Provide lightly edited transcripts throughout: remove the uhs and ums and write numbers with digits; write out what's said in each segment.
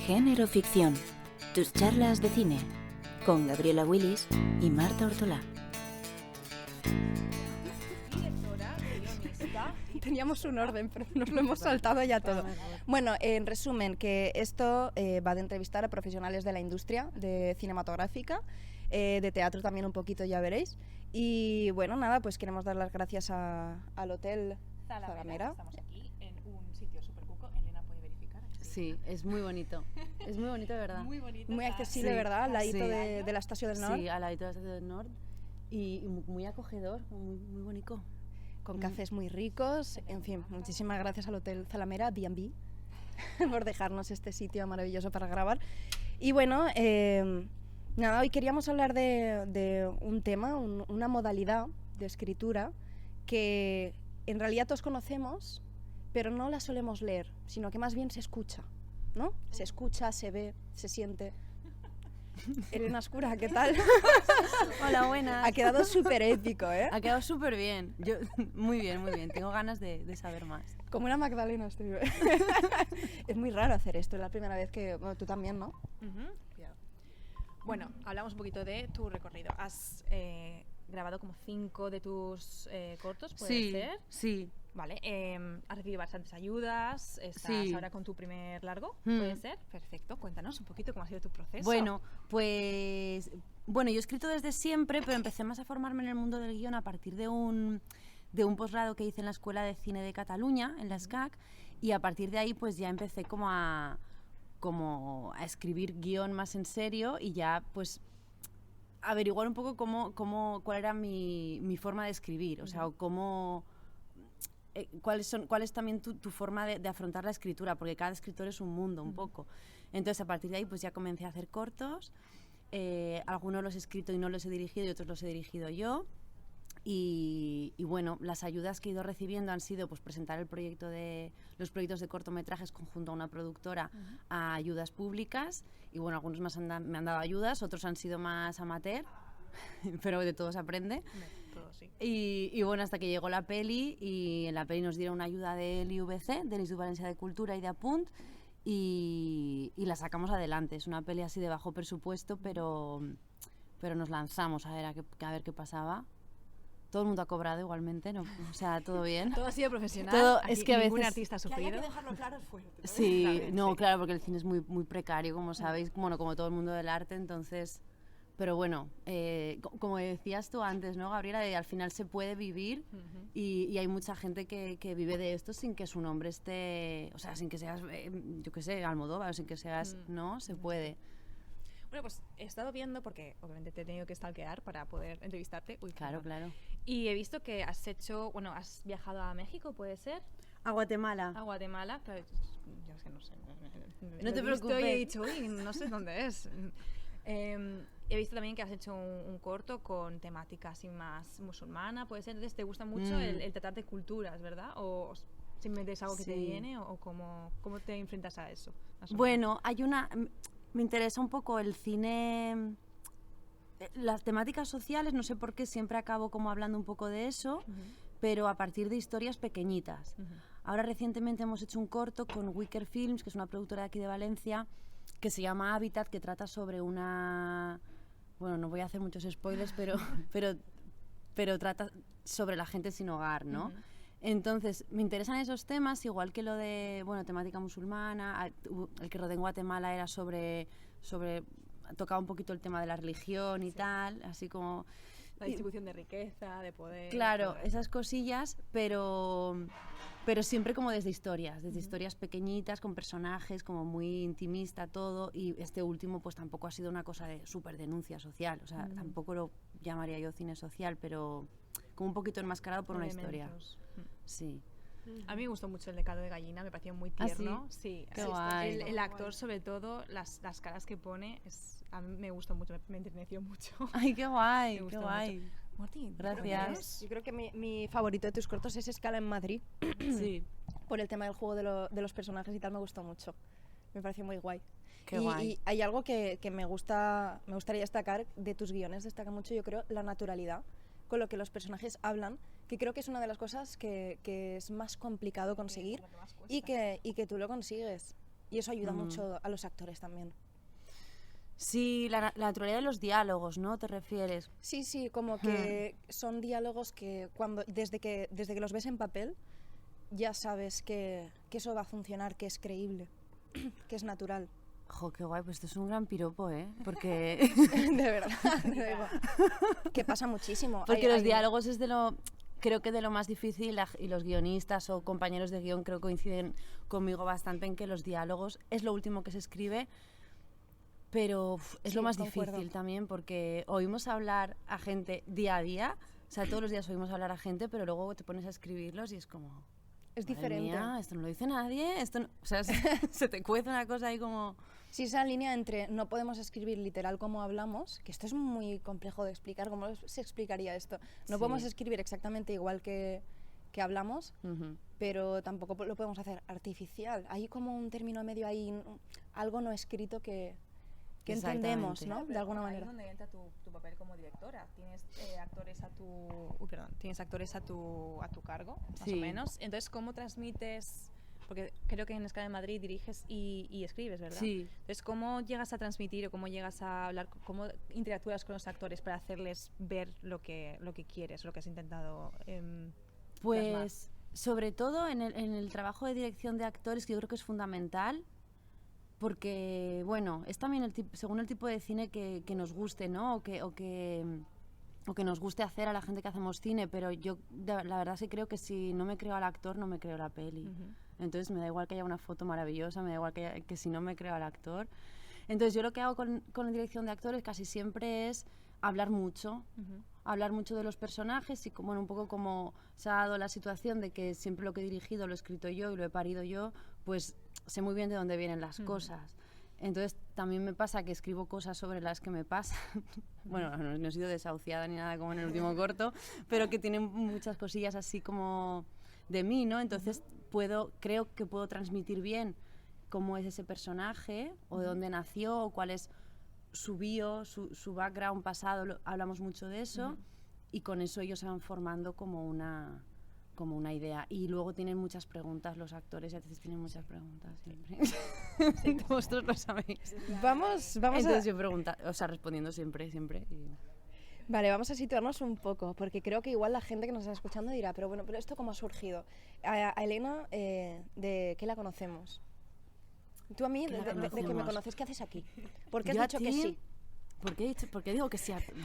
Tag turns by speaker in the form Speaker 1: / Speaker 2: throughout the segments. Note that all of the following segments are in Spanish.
Speaker 1: Género ficción. Tus charlas de cine. Con Gabriela Willis y Marta Ortolá.
Speaker 2: Teníamos un orden, pero nos lo hemos saltado ya todo. Bueno, en resumen, que esto va de entrevistar a profesionales de la industria de cinematográfica, de teatro también un poquito, ya veréis. Y bueno, nada, pues queremos dar las gracias al Hotel Zalamera.
Speaker 3: Estamos aquí en un sitio súper cuco. Elena puede verificar.
Speaker 4: Sí, es muy bonito. Es muy bonito, de verdad.
Speaker 3: Muy bonito.
Speaker 2: Muy accesible,
Speaker 4: Sí,
Speaker 2: ¿verdad? Al ladito
Speaker 4: sí.
Speaker 2: de la Estación del Nord.
Speaker 4: Sí, al ladito de la Estación del Nord. Y muy acogedor, muy bonito.
Speaker 2: Con cafés muy ricos. En fin, muchísimas gracias al Hotel Zalamera, B&B, por dejarnos este sitio maravilloso para grabar. Y bueno, nada, hoy queríamos hablar de un tema, una modalidad de escritura que en realidad todos conocemos, pero no la solemos leer, sino que más bien se escucha, ¿no? Se escucha, se ve, se siente. Elena Escura, ¿qué tal?
Speaker 4: Hola, buenas.
Speaker 2: Ha quedado súper épico, ¿eh?
Speaker 4: Ha quedado súper bien. Muy bien. Tengo ganas de saber más.
Speaker 2: Como una Magdalena estoy. Es muy raro hacer esto, es la primera vez que... Bueno, tú también, ¿no?
Speaker 3: Cuidado. Bueno, hablamos un poquito de tu recorrido. Has grabado como 5 de tus cortos, ¿puede ser?
Speaker 4: Sí.
Speaker 3: Vale, has recibido bastantes ayudas, estás ahora con tu primer largo, ¿puede ser? Perfecto, cuéntanos un poquito cómo ha sido tu proceso.
Speaker 4: Bueno, pues... yo he escrito desde siempre, pero empecé más a formarme en el mundo del guión a partir de un posgrado que hice en la Escuela de Cine de Cataluña, en la SCAC, y a partir de ahí pues ya empecé como a escribir guión más en serio y ya pues averiguar un poco cuál era mi forma de escribir, o sea, cuál es también tu forma de afrontar la escritura, porque cada escritor es un mundo un poco. Entonces a partir de ahí pues ya comencé a hacer cortos, algunos los he escrito y no los he dirigido y otros los he dirigido yo. Y bueno, las ayudas que he ido recibiendo han sido pues presentar los proyectos de cortometrajes conjunto a una productora a ayudas públicas, y bueno, algunos más me han dado ayudas, otros han sido más amateur, pero de todo se aprende.
Speaker 3: Todo, sí.
Speaker 4: Y bueno, hasta que llegó la peli, y en la peli nos dieron una ayuda del IVC, del Instituto Valencià de Cultura y de Apunt, y la sacamos adelante. Es una peli así de bajo presupuesto, pero nos lanzamos a ver qué pasaba. Todo el mundo ha cobrado igualmente, ¿no? O sea, todo bien.
Speaker 3: Todo ha sido profesional.
Speaker 4: Todo,
Speaker 3: Aquí
Speaker 4: es que a
Speaker 3: ningún
Speaker 4: veces...
Speaker 3: artista ha sufrido.
Speaker 2: Que haya que dejarlo claro es fuerte, ¿no?
Speaker 4: Sí,
Speaker 3: Claro,
Speaker 4: claro, porque el cine es muy precario, como sabéis, bueno, como todo el mundo del arte, entonces... Pero bueno, como decías tú antes, ¿no, Gabriela? Al final se puede vivir y hay mucha gente que vive de esto sin que su nombre esté... O sea, sin que seas, yo qué sé, Almodóvar, o sin que seas... ¿no? Se puede.
Speaker 3: Bueno, pues he estado viendo, porque obviamente te he tenido que stalkear para poder entrevistarte. Uy,
Speaker 4: Claro.
Speaker 3: Y he visto que has viajado a México, ¿puede ser?
Speaker 4: A Guatemala.
Speaker 3: A Guatemala, claro, yo es que no sé.
Speaker 4: No te
Speaker 3: Lo he visto
Speaker 4: preocupes.
Speaker 3: y he dicho, uy, no sé dónde es. He visto también que has hecho un corto con temática así más musulmana, puede ser. Entonces, ¿te gusta mucho el tratar de culturas, verdad? ¿O simplemente es algo que te viene? ¿O cómo te enfrentas a eso?
Speaker 4: Bueno, me interesa un poco el cine, las temáticas sociales, no sé por qué siempre acabo como hablando un poco de eso, pero a partir de historias pequeñitas. Ahora recientemente hemos hecho un corto con Wicker Films, que es una productora de aquí de Valencia, que se llama Hábitat, que trata sobre una... Bueno, no voy a hacer muchos spoilers, pero trata sobre la gente sin hogar, ¿no? Entonces, me interesan esos temas, igual que lo de, bueno, temática musulmana. El que rodé en Guatemala era tocaba un poquito el tema de la religión y tal, así como...
Speaker 3: La distribución de riqueza, de poder...
Speaker 4: Claro, esas cosillas, pero siempre como desde historias pequeñitas, con personajes, como muy intimista todo, y este último pues tampoco ha sido una cosa de súper denuncia social, o sea, tampoco lo llamaría yo cine social, pero como un poquito enmascarado por una historia. Sí.
Speaker 3: A mí me gustó mucho el de Caldo de Gallina, me pareció muy tierno. Sí,
Speaker 4: Qué guay.
Speaker 3: El actor, sobre todo, las caras que pone, a mí me gustó mucho, me entreteció mucho.
Speaker 4: Ay, qué guay,
Speaker 3: Me
Speaker 4: qué
Speaker 3: gustó
Speaker 4: guay.
Speaker 3: mucho. Martín,
Speaker 4: Gracias.
Speaker 2: Yo creo que mi favorito de tus cortos es Escala en Madrid.
Speaker 4: Sí.
Speaker 2: Por el tema del juego de los personajes y tal, me gustó mucho. Me pareció muy guay.
Speaker 4: Qué guay.
Speaker 2: Y hay algo que me gustaría destacar de tus guiones, destaca mucho, yo creo, la naturalidad con lo que los personajes hablan, que creo que es una de las cosas que es más complicado conseguir y que tú lo consigues. Y eso ayuda mucho a los actores también.
Speaker 4: Sí, la naturalidad de los diálogos, ¿no? ¿Te refieres?
Speaker 2: Sí, como que son diálogos que desde que los ves en papel ya sabes que eso va a funcionar, que es creíble, que es natural.
Speaker 4: Jo, qué guay, pues esto es un gran piropo, ¿eh? Porque...
Speaker 2: De verdad, te digo, que pasa muchísimo.
Speaker 4: Porque los diálogos es creo que de lo más difícil, y los guionistas o compañeros de guión creo que coinciden conmigo bastante en que los diálogos es lo último que se escribe, pero es lo más difícil también, porque oímos hablar a gente día a día, o sea, todos los días oímos hablar a gente, pero luego te pones a escribirlos y es como...
Speaker 2: Es diferente.
Speaker 4: Mía, esto no lo dice nadie, o sea, se te cuece una cosa ahí como...
Speaker 2: Sí, esa línea entre no podemos escribir literal como hablamos, que esto es muy complejo de explicar, ¿cómo se explicaría esto? No podemos escribir exactamente igual que hablamos, pero tampoco lo podemos hacer artificial. Hay como un término medio ahí, algo no escrito que entendemos, ¿no? De alguna manera.
Speaker 3: Ahí es donde entra tu papel como directora. Tienes actores tienes actores a tu cargo, más o menos. Entonces, ¿cómo transmites? Porque creo que en Escala de Madrid diriges y escribes, ¿verdad?
Speaker 4: Sí.
Speaker 3: Entonces, ¿cómo llegas a transmitir o cómo llegas a hablar, cómo interactúas con los actores para hacerles ver lo que quieres, lo que has intentado
Speaker 4: pues,
Speaker 3: plasmar?
Speaker 4: sobre todo en el trabajo de dirección de actores, que yo creo que es fundamental, porque, bueno, es también según el tipo de cine que nos guste, ¿no? O que nos guste hacer a la gente que hacemos cine, pero yo la verdad sí creo que si no me creo al actor, no me creo la peli. Entonces me da igual que haya una foto maravillosa, me da igual que si no me creo al actor. Entonces yo lo que hago con la dirección de actores casi siempre es hablar mucho, hablar mucho de los personajes y bueno, un poco como se ha dado la situación de que siempre lo que he dirigido lo he escrito yo y lo he parido yo, pues sé muy bien de dónde vienen las cosas. Entonces también me pasa que escribo cosas sobre las que me pasan. Bueno, no he sido desahuciada ni nada como en el último corto, pero que tienen muchas cosillas así como de mí, ¿no? Entonces creo que puedo transmitir bien cómo es ese personaje o de dónde nació o cuál es su bio, su background pasado, hablamos mucho de eso y con eso ellos se van formando como una idea. Y luego tienen muchas preguntas los actores, a veces tienen muchas preguntas siempre. Sí, vosotros lo sabéis.
Speaker 2: Vamos
Speaker 4: Entonces yo respondiendo siempre.
Speaker 2: Vale, vamos a situarnos un poco, porque creo que igual la gente que nos está escuchando dirá, pero bueno, ¿pero esto cómo ha surgido? A Elena, ¿de qué la conocemos? Tú a mí, de que me conoces, ¿qué haces aquí? ¿Por qué has dicho que sí?
Speaker 4: ¿Por qué digo que sí a todo?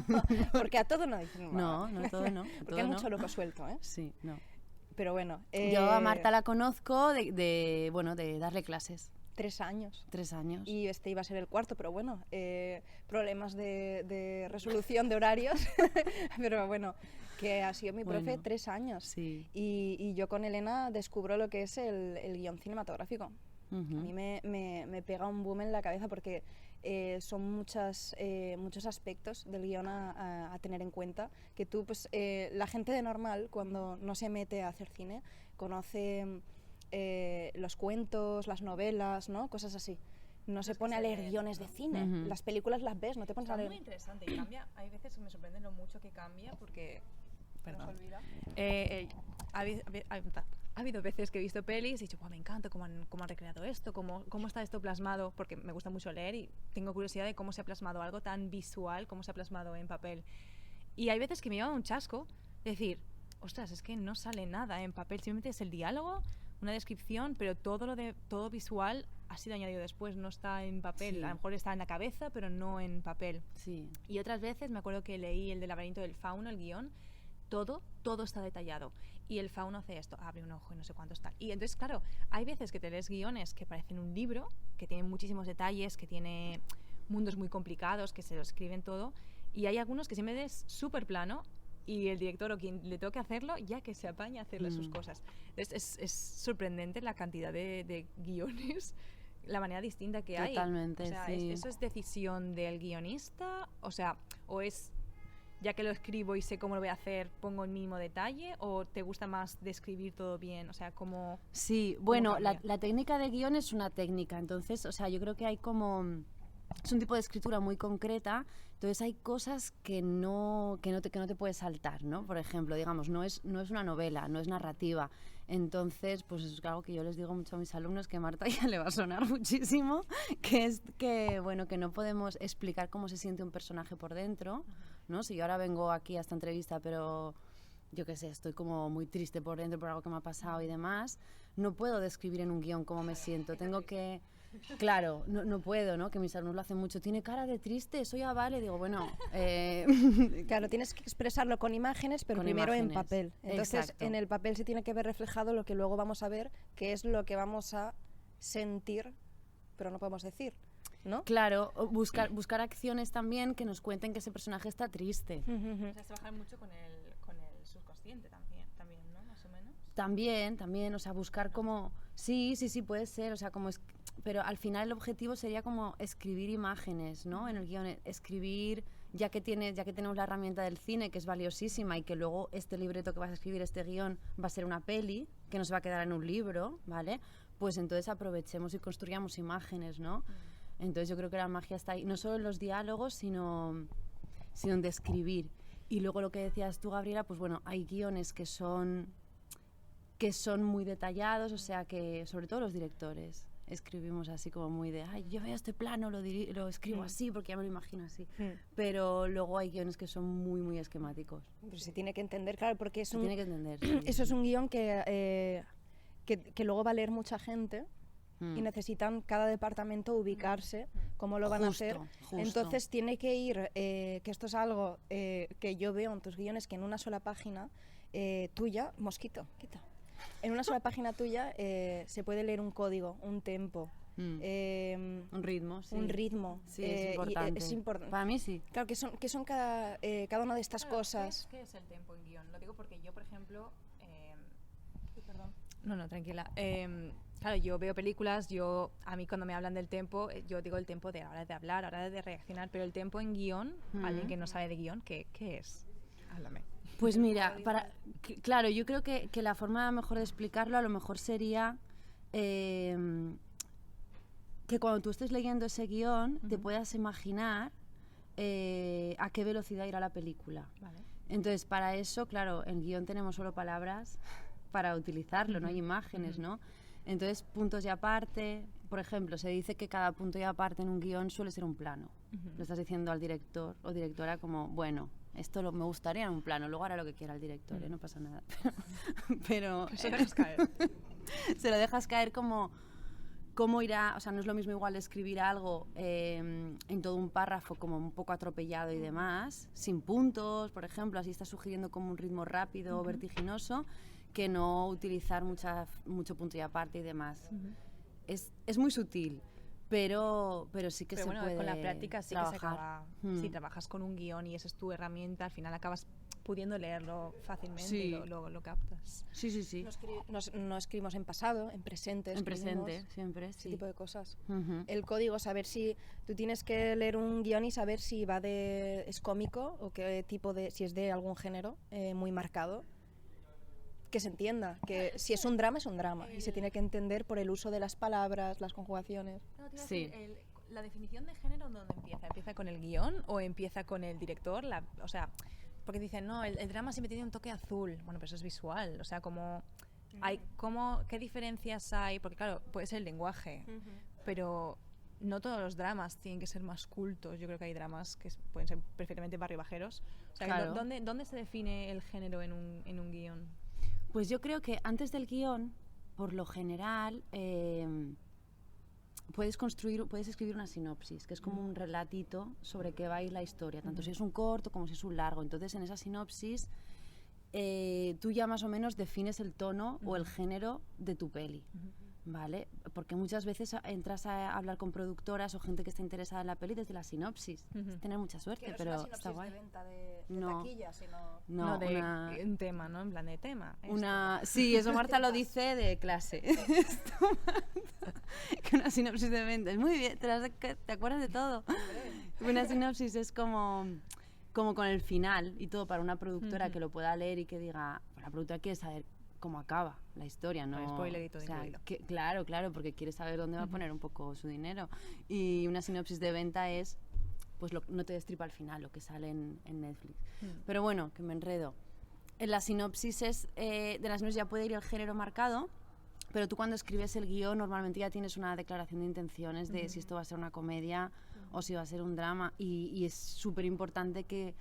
Speaker 2: No, porque a todo no dicen nada.
Speaker 4: No, a todo no.
Speaker 2: Porque hay mucho loco suelto, ¿eh?
Speaker 4: Sí, no.
Speaker 2: Pero bueno.
Speaker 4: Yo a Marta la conozco de darle clases.
Speaker 2: 3 años.
Speaker 4: 3 años.
Speaker 2: Y este iba a ser el 4, pero bueno, problemas de resolución de horarios. Pero bueno, que ha sido mi profe 3 años.
Speaker 4: Sí.
Speaker 2: Y yo con Elena descubro lo que es el guión cinematográfico. A mí me pega un boom en la cabeza porque son muchos aspectos del guión a tener en cuenta que tú, pues, la gente de normal, cuando no se mete a hacer cine, conoce los cuentos, las novelas, ¿no? Cosas así. No se pone a leer guiones de cine. Las películas las ves, no te pones a leer.
Speaker 3: Es muy interesante y cambia. Hay veces que me sorprende lo mucho que cambia porque... Perdón. Ha habido veces que he visto pelis y he dicho, me encanta cómo han recreado esto, cómo está esto plasmado, porque me gusta mucho leer y tengo curiosidad de cómo se ha plasmado algo tan visual, cómo se ha plasmado en papel. Y hay veces que me lleva un chasco de decir, ostras, es que no sale nada en papel, simplemente es el diálogo, una descripción, pero todo visual ha sido añadido después, no está en papel. Sí. A lo mejor está en la cabeza, pero no en papel.
Speaker 4: Sí.
Speaker 3: Y otras veces me acuerdo que leí el del laberinto del fauno, el guión, todo está detallado. Y el fauno hace esto, abre un ojo y no sé cuánto está. Y entonces, claro, hay veces que te lees guiones que parecen un libro, que tienen muchísimos detalles, que tiene mundos muy complicados, que se lo escriben todo, y hay algunos que siempre es súper plano y el director o quien le toque hacerlo, ya que se apaña a hacerle sus cosas. Entonces, es sorprendente la cantidad de guiones, la manera distinta que hay.
Speaker 4: Totalmente,
Speaker 3: o sea,
Speaker 4: sí.
Speaker 3: ¿eso es decisión del guionista? O sea, ¿o es... ya que lo escribo y sé cómo lo voy a hacer, pongo el mínimo detalle, o te gusta más describir todo bien? O sea, ¿cómo...?
Speaker 4: Sí, bueno, la técnica de guión es una técnica, entonces, o sea, yo creo que hay como... Es un tipo de escritura muy concreta, entonces hay cosas que no te puedes saltar, ¿no? Por ejemplo, digamos, no es una novela, no es narrativa, Entonces, pues es algo que yo les digo mucho a mis alumnos, que a Marta ya le va a sonar muchísimo, que es que, bueno, que no podemos explicar cómo se siente un personaje por dentro, ¿no? Si yo ahora vengo aquí a esta entrevista, pero yo qué sé, estoy como muy triste por dentro por algo que me ha pasado y demás, no puedo describir en un guión cómo me siento, tengo que... Claro, no puedo, ¿no? Que mis alumnos lo hacen mucho. Tiene cara de triste, eso ya vale. Digo, bueno...
Speaker 2: Claro, tienes que expresarlo con imágenes, pero
Speaker 4: Con
Speaker 2: primero en
Speaker 4: imágenes.
Speaker 2: papel. Entonces,
Speaker 4: Exacto.
Speaker 2: en el papel se tiene que ver reflejado lo que luego vamos a ver, que es lo que vamos a sentir, pero no podemos decir, ¿no?
Speaker 4: Claro, o buscar acciones también que nos cuenten que ese personaje está triste.
Speaker 3: O sea, trabajar mucho con el subconsciente también, ¿no? Más o menos.
Speaker 4: También, o sea, buscar como... Sí, puede ser, o sea, como... Pero al final el objetivo sería como escribir imágenes, ¿no? En el guión, escribir, ya que tenemos la herramienta del cine, que es valiosísima, y que luego este libreto que vas a escribir, este guión, va a ser una peli, que no se va a quedar en un libro, ¿vale? Pues entonces aprovechemos y construyamos imágenes, ¿no? Entonces yo creo que la magia está ahí, no solo en los diálogos, sino en describir. Y luego lo que decías tú, Gabriela, pues bueno, hay guiones que son muy detallados, o sea que, sobre todo los directores, escribimos así como muy de, ay, yo veo este plano, lo escribo así porque ya me lo imagino así. Pero luego hay guiones que son muy, muy esquemáticos.
Speaker 2: Pero se tiene que entender, claro, porque es
Speaker 4: Se
Speaker 2: un,
Speaker 4: tiene que entender. Sí,
Speaker 2: eso es
Speaker 4: sí.
Speaker 2: un guión que luego va a leer mucha gente y necesitan cada departamento ubicarse cómo lo van a hacer.
Speaker 4: Justo.
Speaker 2: Entonces tiene que ir, que esto es algo que yo veo en tus guiones, que en una sola página tuya, mosquito, quita. En una sola página tuya se puede leer un código, un tempo,
Speaker 4: Un ritmo, sí.
Speaker 2: un ritmo.
Speaker 4: Sí, es importante.
Speaker 2: Es importante.
Speaker 4: Para mí sí.
Speaker 2: Claro, que son cada una de estas
Speaker 3: Claro,
Speaker 2: cosas.
Speaker 3: ¿Qué es el tempo en guión? Lo digo porque yo, por ejemplo... perdón. No, tranquila. Claro, yo veo películas, a mí cuando me hablan del tempo, yo digo el tempo de hora de hablar, hora de reaccionar, pero el tempo en guión, alguien que no sabe de guión, ¿qué es? Háblame.
Speaker 4: Pues mira, claro, yo creo que la forma mejor de explicarlo a lo mejor sería que cuando tú estés leyendo ese guión te puedas imaginar a qué velocidad irá la película.
Speaker 3: Vale.
Speaker 4: Entonces, para eso, claro, en guión tenemos solo palabras para utilizarlo, no hay imágenes, ¿no? Entonces, puntos y aparte, por ejemplo, se dice que cada punto y aparte en un guión suele ser un plano. Le estás diciendo al director o directora como, bueno, esto me gustaría en un plano, luego hará lo que quiera el director, no pasa nada. Pero
Speaker 3: Eso dejas caer.
Speaker 4: se lo dejas caer como cómo irá, o sea, no es lo mismo igual escribir algo en todo un párrafo como un poco atropellado y demás, sin puntos, por ejemplo, así está sugiriendo como un ritmo rápido o vertiginoso, que no utilizar mucho punto y aparte y demás. Es muy sutil, pero sí que
Speaker 3: Pero
Speaker 4: se puede
Speaker 3: con la práctica sí
Speaker 4: trabajar.
Speaker 3: que se acaba. Si trabajas con un guión y esa es tu herramienta, al final acabas pudiendo leerlo fácilmente
Speaker 4: Sí.
Speaker 3: y lo captas.
Speaker 4: Sí.
Speaker 2: No escribimos en pasado, en presente.
Speaker 4: En
Speaker 2: escribimos
Speaker 4: presente, siempre,
Speaker 2: ese
Speaker 4: sí.
Speaker 2: tipo de cosas.
Speaker 4: Ujú.
Speaker 2: El código, saber si tú tienes que leer un guión y saber si es cómico o qué tipo si es de algún género muy marcado. Que se entienda, que si es un drama, es un drama. Y se tiene que entender por el uso de las palabras, las conjugaciones.
Speaker 3: No, te iba a
Speaker 4: Sí.
Speaker 3: decir, la definición de género, ¿dónde empieza? ¿Empieza con el guión o empieza con el director? O sea, porque dicen, no, el drama siempre tiene un toque azul. Bueno, pero eso es visual. O sea, ¿qué diferencias hay? Porque claro, puede ser el lenguaje, pero no todos los dramas tienen que ser más cultos. Yo creo que hay dramas que pueden ser perfectamente barrio bajeros. O sea,
Speaker 4: Claro.
Speaker 3: ¿dónde se define el género en un guión?
Speaker 4: Pues yo creo que antes del guión, por lo general, puedes escribir una sinopsis, que es como un relatito sobre qué va a ir la historia, tanto si es un corto como si es un largo. Entonces, en esa sinopsis, tú ya más o menos defines el tono o el género de tu peli, ¿vale? Porque muchas veces entras a hablar con productoras o gente que está interesada en la peli desde la sinopsis. Es tener mucha suerte, pero está guay. No. No,
Speaker 3: de
Speaker 4: una-
Speaker 3: un tema, ¿no? En plan de tema.
Speaker 4: Sí, eso Marta lo dice de clase. Esto, Marta, que una sinopsis de ventas. Muy bien, te acuerdas de todo. Una sinopsis es como con el final y todo para una productora que lo pueda leer y que diga, pues la productora quiere saber cómo acaba la historia, ¿no?
Speaker 3: Con spoiler y todo incluido.
Speaker 4: Claro, porque quiere saber dónde va a poner un poco su dinero. Y una sinopsis de venta es, pues no te destripa al final lo que sale en Netflix. Pero bueno, que me enredo. en la sinopsis de la sinopsis ya puede ir el género marcado, pero tú cuando escribes el guión normalmente ya tienes una declaración de intenciones de si esto va a ser una comedia o si va a ser un drama, y es súper importante que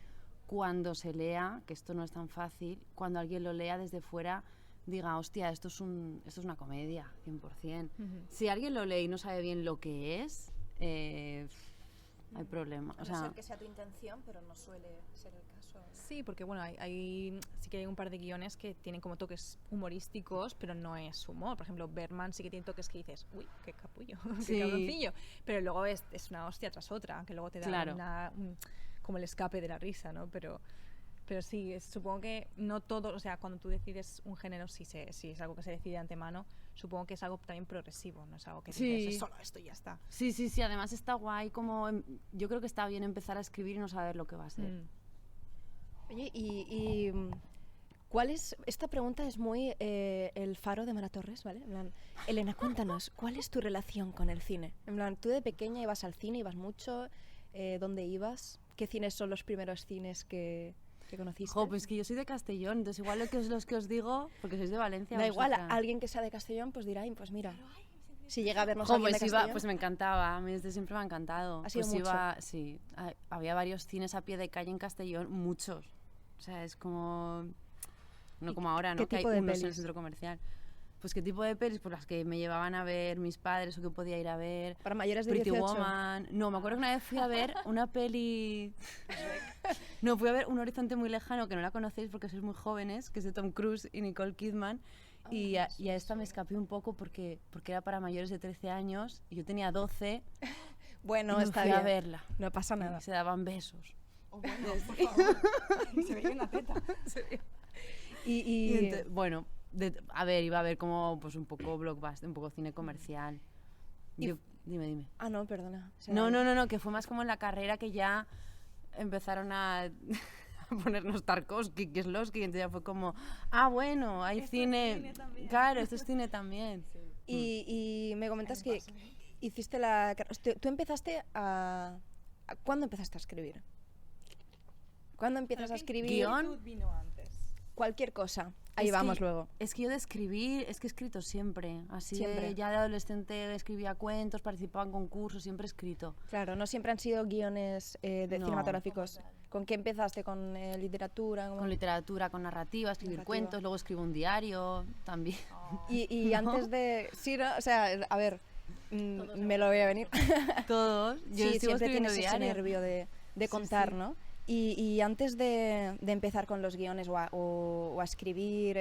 Speaker 4: cuando se lea, que esto no es tan fácil, cuando alguien lo lea desde fuera diga, hostia, esto es una comedia, 100%. Si alguien lo lee y no sabe bien lo que es, hay problema.
Speaker 2: A no ser que sea tu intención, pero no suele ser el caso.
Speaker 3: Sí, porque bueno, sí que hay un par de guiones que tienen como toques humorísticos, pero no es humor. Por ejemplo, Berman sí que tiene toques que dices, uy, qué capullo, qué cabroncillo. Pero luego es una hostia tras otra, que luego te da como el escape de la risa, ¿no? Pero sí, supongo que no todo, o sea, cuando tú decides un género, si es algo que se decide de antemano, supongo que es algo también progresivo, no es algo que dices, es solo esto y ya está.
Speaker 4: Sí, además está guay, como yo creo que está bien empezar a escribir y no saber lo que va a ser.
Speaker 2: Oye, y ¿cuál es? Esta pregunta es muy el faro de Mara Torres, ¿vale? En plan, Elena, cuéntanos, ¿cuál es tu relación con el cine? En plan, tú de pequeña ibas al cine, ibas mucho, ¿dónde ibas? ¿Qué cines son los primeros cines que conociste?
Speaker 4: Pues que yo soy de Castellón, entonces igual los que os digo, porque sois de Valencia.
Speaker 2: Da igual, a alguien que sea de Castellón pues dirá, pues mira, si llega a vernos alguien de Castellón.
Speaker 4: Pues me encantaba, a mí desde siempre me ha encantado.
Speaker 2: ¿Ha sido mucho?
Speaker 4: Sí, había varios cines a pie de calle en Castellón, muchos. O sea, es como... No como ahora, ¿no? Que hay unos en el centro comercial. Pues qué tipo de pelis, pues las que me llevaban a ver mis padres o que podía ir a ver.
Speaker 2: Para mayores de
Speaker 4: Pretty
Speaker 2: 18.
Speaker 4: Woman. No, me acuerdo que una vez fui a ver una peli... No, fui a ver Un horizonte muy lejano, que no la conocéis porque sois muy jóvenes, que es de Tom Cruise y Nicole Kidman. Y a esta me escapé un poco porque era para mayores de 13 años y yo tenía 12.
Speaker 2: Bueno,
Speaker 4: y
Speaker 2: está
Speaker 4: fui
Speaker 2: bien.
Speaker 4: a verla.
Speaker 2: No pasa nada.
Speaker 4: Y se daban besos.
Speaker 3: Oh, bueno, por favor. Se veía una teta.
Speaker 4: Bueno, a ver, iba a ver como pues un poco blockbuster, un poco cine comercial. Dime.
Speaker 2: Ah, no, perdona. O sea,
Speaker 4: No, que fue más como en la carrera que ya empezaron a ponernos Tarkovsky, Kieslowski, y entonces ya fue como, bueno, hay cine. Claro, esto es cine también. Sí.
Speaker 2: Y me comentas que hiciste tú empezaste ¿cuándo empezaste a escribir? ¿Cuándo empiezas a escribir?
Speaker 4: ¿Guión?
Speaker 3: Vino antes.
Speaker 2: Cualquier cosa. Ahí vamos luego.
Speaker 4: Es que yo de escribir, es que he escrito siempre. Así
Speaker 2: Siempre.
Speaker 4: Ya de adolescente escribía cuentos, participaba en concursos, siempre he escrito.
Speaker 2: Claro, no siempre han sido guiones cinematográficos. ¿Con qué empezaste? ¿Con literatura?
Speaker 4: Con literatura, con narrativa, escribir cuentos, luego escribo un diario también.
Speaker 2: Y antes de... Sí, ¿no? O sea, a ver, me lo voy a venir.
Speaker 4: Todos. Yo
Speaker 2: siempre tienes ese
Speaker 4: diario.
Speaker 2: nervio de contar, ¿no? Y antes de empezar con los guiones o a escribir,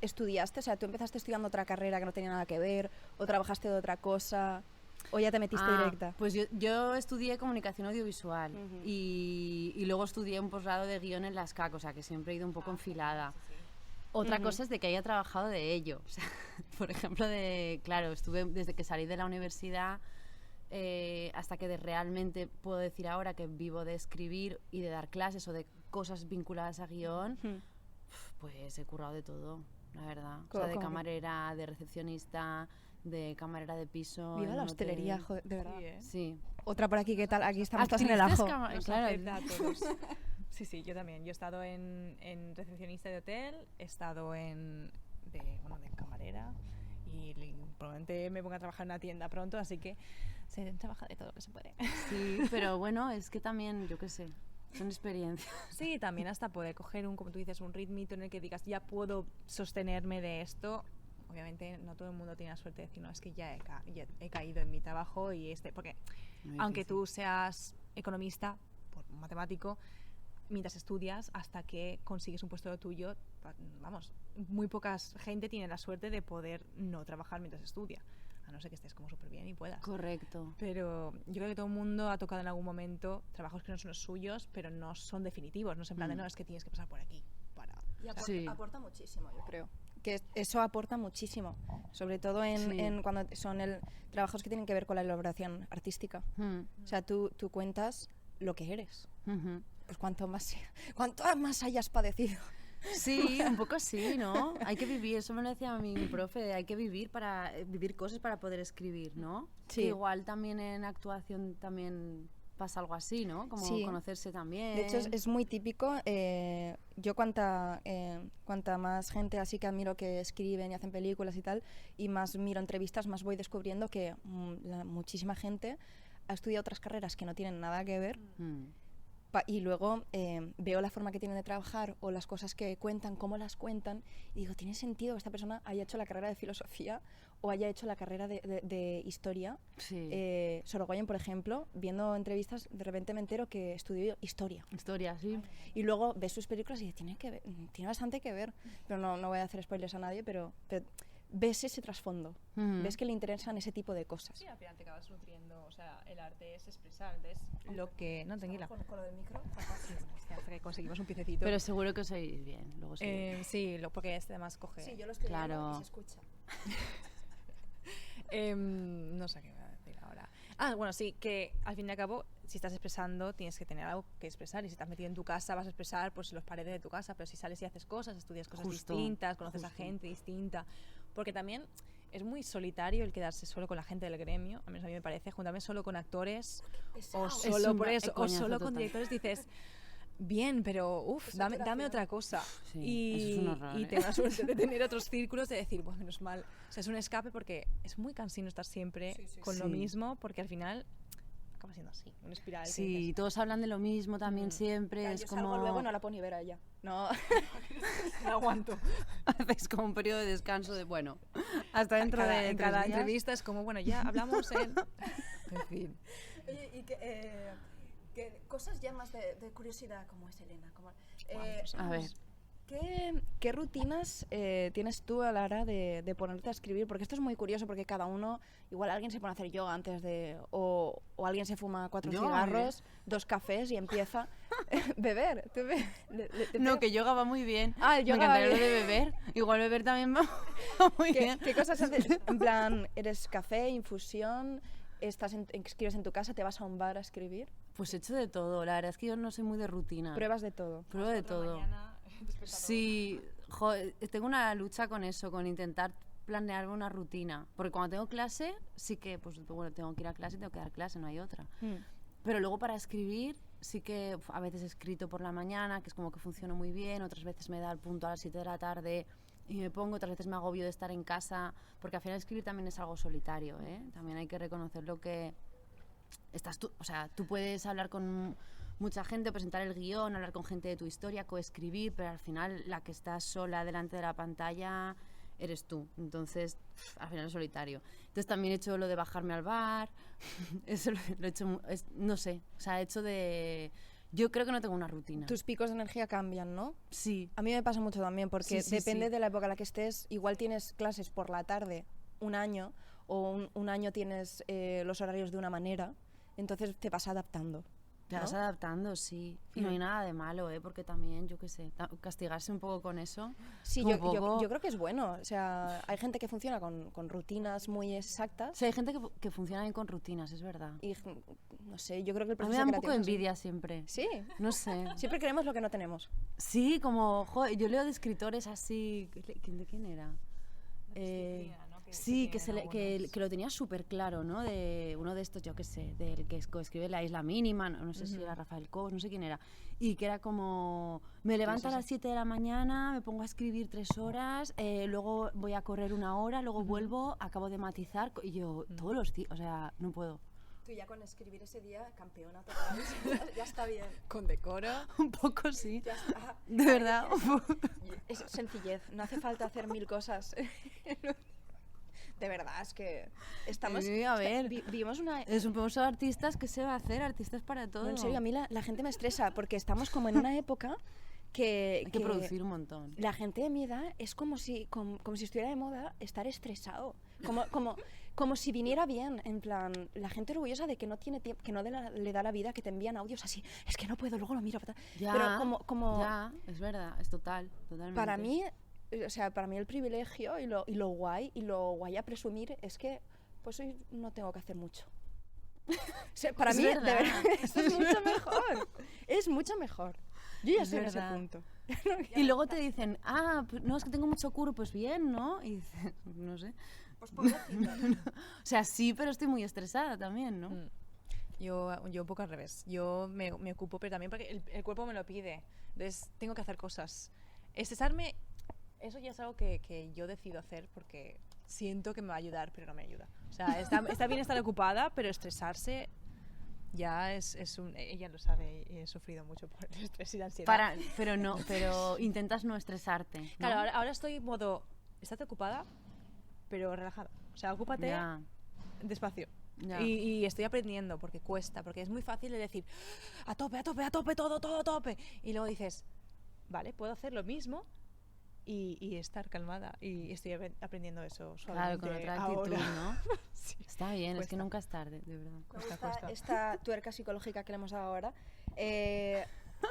Speaker 2: ¿estudiaste? O sea, ¿tú empezaste estudiando otra carrera que no tenía nada que ver? ¿O trabajaste de otra cosa? ¿O ya te metiste directa?
Speaker 4: Pues yo estudié comunicación audiovisual y luego estudié un posgrado de guión en la SCAC, o sea, que siempre he ido un poco enfilada. Otra cosa es de que haya trabajado de ello. O sea, por ejemplo, claro, estuve desde que salí de la universidad... hasta que realmente puedo decir ahora que vivo de escribir y de dar clases o de cosas vinculadas a guión, pues he currado de todo, la verdad. O sea, de camarera, de recepcionista, de camarera de piso.
Speaker 2: Viva la hostelería, joder, de verdad.
Speaker 4: Sí.
Speaker 2: Otra por aquí, ¿qué tal? Aquí estamos todas en el ajo.
Speaker 3: Claro. Sí, yo también. Yo he estado en recepcionista de hotel, he estado de camarera y probablemente me ponga a trabajar en una tienda pronto, así que se trabaja de todo lo que se puede.
Speaker 4: Sí, pero bueno, es que también, yo qué sé, son experiencias.
Speaker 3: Sí, también hasta poder coger como tú dices, un ritmito en el que digas, ya puedo sostenerme de esto. Obviamente no todo el mundo tiene la suerte de decir, no, es que ya he caído en mi trabajo y porque aunque tú seas economista, matemático, mientras estudias hasta que consigues un puesto tuyo, vamos, muy poca gente tiene la suerte de poder no trabajar mientras estudia, a no ser que estés como súper bien y puedas.
Speaker 4: Correcto.
Speaker 3: Pero yo creo que todo el mundo ha tocado en algún momento trabajos que no son los suyos, pero no son definitivos, no es en plan de, no, es que tienes que pasar por aquí para...
Speaker 2: Y aporta muchísimo, yo creo. Que eso aporta muchísimo, sobre todo cuando son trabajos que tienen que ver con la elaboración artística. O sea, tú cuentas lo que eres. Pues cuanto más hayas padecido.
Speaker 4: Sí, un poco sí, ¿no? Hay que vivir, eso me lo decía mi profe, hay que vivir vivir cosas para poder escribir, ¿no?
Speaker 2: Sí.
Speaker 4: Que igual también en actuación también pasa algo así, ¿no? Como
Speaker 2: Sí.
Speaker 4: conocerse también.
Speaker 2: De hecho, es muy típico. Yo cuanta más gente así que admiro que escriben y hacen películas y tal, y más miro entrevistas, más voy descubriendo que muchísima gente ha estudiado otras carreras que no tienen nada que ver. Y luego veo la forma que tienen de trabajar o las cosas que cuentan, cómo las cuentan, y digo, ¿tiene sentido que esta persona haya hecho la carrera de filosofía o haya hecho la carrera de historia?
Speaker 4: Sí.
Speaker 2: Sorogoyen, por ejemplo, viendo entrevistas, de repente me entero que estudió historia.
Speaker 4: Historia, sí.
Speaker 2: Y luego ves sus películas y dices, tiene bastante que ver. Pero no voy a hacer spoilers a nadie, pero ves ese trasfondo. Ves que le interesan ese tipo de cosas.
Speaker 3: Sí, al final te acabas nutriendo, o sea, el arte es expresar, es lo que... No, tranquila.
Speaker 2: Con lo del micro.
Speaker 3: Hasta que conseguimos un piececito.
Speaker 4: Pero seguro que os oís bien. Luego
Speaker 3: Sí, porque este además coge...
Speaker 2: Sí, yo lo estoy
Speaker 4: Claro.
Speaker 2: viendo y se escucha.
Speaker 3: No sé qué voy a decir ahora. Bueno, sí, que al fin y al cabo, si estás expresando, tienes que tener algo que expresar. Y si estás metido en tu casa, vas a expresar pues los paredes de tu casa. Pero si sales y haces cosas, estudias cosas distintas, conoces a gente distinta. Porque también es muy solitario el quedarse solo con la gente del gremio. A mí me parece, juntarme solo con actores o solo por eso, o solo con directores, dices... Bien, pero dame otra cosa.
Speaker 4: Sí, eso es un horror,
Speaker 3: y tengo la suerte de tener otros círculos, de decir, bueno, menos mal. O sea, es un escape porque es muy cansino estar siempre con lo mismo, porque al final acaba siendo así, una espiral.
Speaker 4: Sí, todos hablan de lo mismo también siempre.
Speaker 2: Claro,
Speaker 4: es
Speaker 2: yo
Speaker 4: como...
Speaker 2: salgo luego no la puedo ni ver a ella. No.
Speaker 3: No aguanto.
Speaker 4: Haces como un periodo de descanso de, bueno, hasta dentro de
Speaker 3: en
Speaker 4: 3
Speaker 3: cada
Speaker 4: días.
Speaker 3: entrevista es como, bueno, ya hablamos en fin.
Speaker 2: Oye, y que cosas ya más de curiosidad, como es Elena.
Speaker 4: A ver.
Speaker 2: ¿Qué rutinas tienes tú a la hora de ponerte a escribir? Porque esto es muy curioso, porque cada uno, igual alguien se pone a hacer yoga antes de... O alguien se fuma 4 cigarros, 2 cafés y empieza beber.
Speaker 4: No, que yoga va muy bien.
Speaker 2: El yoga
Speaker 4: me encantaría
Speaker 2: va
Speaker 4: lo
Speaker 2: bien.
Speaker 4: de beber. Igual beber también va muy bien.
Speaker 2: ¿Qué cosas haces? En plan, ¿eres café, infusión? ¿Escribes en tu casa? ¿Te vas a un bar a escribir?
Speaker 4: Pues he hecho de todo. La verdad es que yo no soy muy de rutina.
Speaker 2: Pruebas de todo.
Speaker 4: Pruebo de todo. Sí, tengo una lucha con eso, con intentar planearme una rutina. Porque cuando tengo clase, sí que, pues bueno, tengo que ir a clase, tengo que dar clase, no hay otra. Pero luego para escribir, sí que a veces he escrito por la mañana, que es como que funciona muy bien, otras veces me da el punto a las 7 de la tarde y me pongo, otras veces me agobio de estar en casa, porque al final escribir también es algo solitario, ¿eh? También hay que reconocer lo que estás tú, o sea, tú puedes hablar con mucha gente, presentar el guión, hablar con gente de tu historia, coescribir, pero al final la que está sola delante de la pantalla eres tú, entonces al final es solitario. Entonces también he hecho lo de bajarme al bar, eso lo he hecho, no sé, o sea, he hecho de... Yo creo que no tengo una rutina.
Speaker 2: Tus picos de energía cambian, ¿no?
Speaker 4: Sí.
Speaker 2: A mí me pasa mucho también, porque
Speaker 4: Sí,
Speaker 2: depende de la época en la que estés. Igual tienes clases por la tarde un año, o un año tienes los horarios de una manera, entonces te vas adaptando.
Speaker 4: Te vas
Speaker 2: ¿no?
Speaker 4: adaptando, sí. Y no hay nada de malo, ¿eh? Porque también, yo qué sé, castigarse un poco con eso.
Speaker 2: Sí,
Speaker 4: un
Speaker 2: yo
Speaker 4: poco...
Speaker 2: creo que es bueno. O sea, hay gente que funciona con rutinas muy exactas.
Speaker 4: Sí, hay gente que funciona bien con rutinas, es verdad.
Speaker 2: Y no sé, yo creo que el
Speaker 4: A mí
Speaker 2: proceso
Speaker 4: me da un poco
Speaker 2: creativo
Speaker 4: de
Speaker 2: es así.
Speaker 4: envidia siempre.
Speaker 2: Sí,
Speaker 4: No sé.
Speaker 2: siempre queremos lo que no tenemos.
Speaker 4: Sí, como, joder, yo leo de escritores así... ¿De quién era? Sí, que lo tenía súper claro, ¿no? De uno de estos, yo qué sé, del que escribe La Isla Mínima, no sé si era Rafael Cobos, no sé quién era. Y que era como, me levanto a las 7 de la mañana, me pongo a escribir 3 horas, luego voy a correr 1 hora, luego vuelvo, acabo de matizar, y yo, todos los días, o sea, no puedo.
Speaker 2: Tú ya con escribir ese día, campeona total, ya está bien.
Speaker 3: Con decoro.
Speaker 4: Un poco sí,
Speaker 2: Ya está.
Speaker 4: de verdad.
Speaker 2: Es sencillez, no hace falta hacer 1000 cosas. De verdad, es que estamos...
Speaker 4: Sí, a ver.
Speaker 2: Vivimos una...
Speaker 4: Somos artistas, ¿qué se va a hacer? Artistas para todo.
Speaker 2: No, en serio, a mí la gente me estresa porque estamos como en una época que...
Speaker 4: Hay que producir un montón.
Speaker 2: La gente de mi edad es como si estuviera de moda estar estresado. Como si viniera bien, en plan, la gente orgullosa de que no tiene tiempo, que no le da la vida, que te envían audios así, es que no puedo, luego lo miro.
Speaker 4: Ya,
Speaker 2: pero como
Speaker 4: ya, es verdad, es totalmente.
Speaker 2: para mí, o sea, para mí el privilegio y lo guay a presumir es que pues hoy no tengo que hacer mucho. O sea, para
Speaker 4: Es
Speaker 2: mí,
Speaker 4: verdad.
Speaker 2: de verdad, esto es mucho mejor. Es mucho mejor. Yo ya
Speaker 4: Es
Speaker 2: estoy en ese
Speaker 4: verdad.
Speaker 2: punto.
Speaker 4: Y luego te dicen, pues, no, es que tengo mucho curro, pues bien, ¿no? Y dices, no sé.
Speaker 2: Pues pobrecita.
Speaker 4: O sea, sí, pero estoy muy estresada también, ¿no?
Speaker 3: Yo un poco al revés. Yo me ocupo, pero también porque el cuerpo me lo pide. Entonces tengo que hacer cosas. Estresarme, eso ya es algo que yo decido hacer porque siento que me va a ayudar, pero no me ayuda. O sea, está bien estar ocupada, pero estresarse ya es un... Ella lo sabe, he sufrido mucho por el estrés y la ansiedad.
Speaker 4: Pero intentas no estresarte, ¿no?
Speaker 3: Claro, ahora estoy en modo, estate ocupada, pero relajada. O sea, ocúpate
Speaker 4: Ya.
Speaker 3: despacio.
Speaker 4: Ya.
Speaker 3: Y estoy aprendiendo porque cuesta, porque es muy fácil de decir a tope, todo a tope. Y luego dices, vale, puedo hacer lo mismo y estar calmada. Y estoy aprendiendo eso
Speaker 4: Claro,
Speaker 3: suavemente
Speaker 4: con otra actitud,
Speaker 3: ahora.
Speaker 4: ¿no?
Speaker 3: Sí.
Speaker 4: Está bien, es que
Speaker 3: Cuesta.
Speaker 4: nunca es tarde, de verdad.
Speaker 3: Cuesta.
Speaker 2: Esta tuerca psicológica que le hemos dado ahora,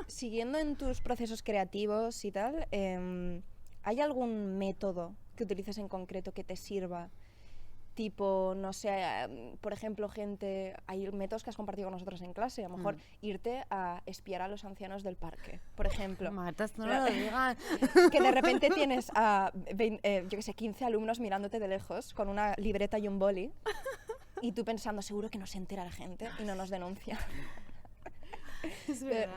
Speaker 2: siguiendo en tus procesos creativos y tal, ¿hay algún método que utilices en concreto que te sirva? Tipo, no sé, por ejemplo, hay métodos que has compartido con nosotros en clase, a lo mejor irte a espiar a los ancianos del parque, por ejemplo.
Speaker 4: Marta, esto no lo digas.
Speaker 2: Que de repente tienes a 15 alumnos mirándote de lejos con una libreta y un boli y tú pensando, seguro que no se entera la gente y no nos denuncia.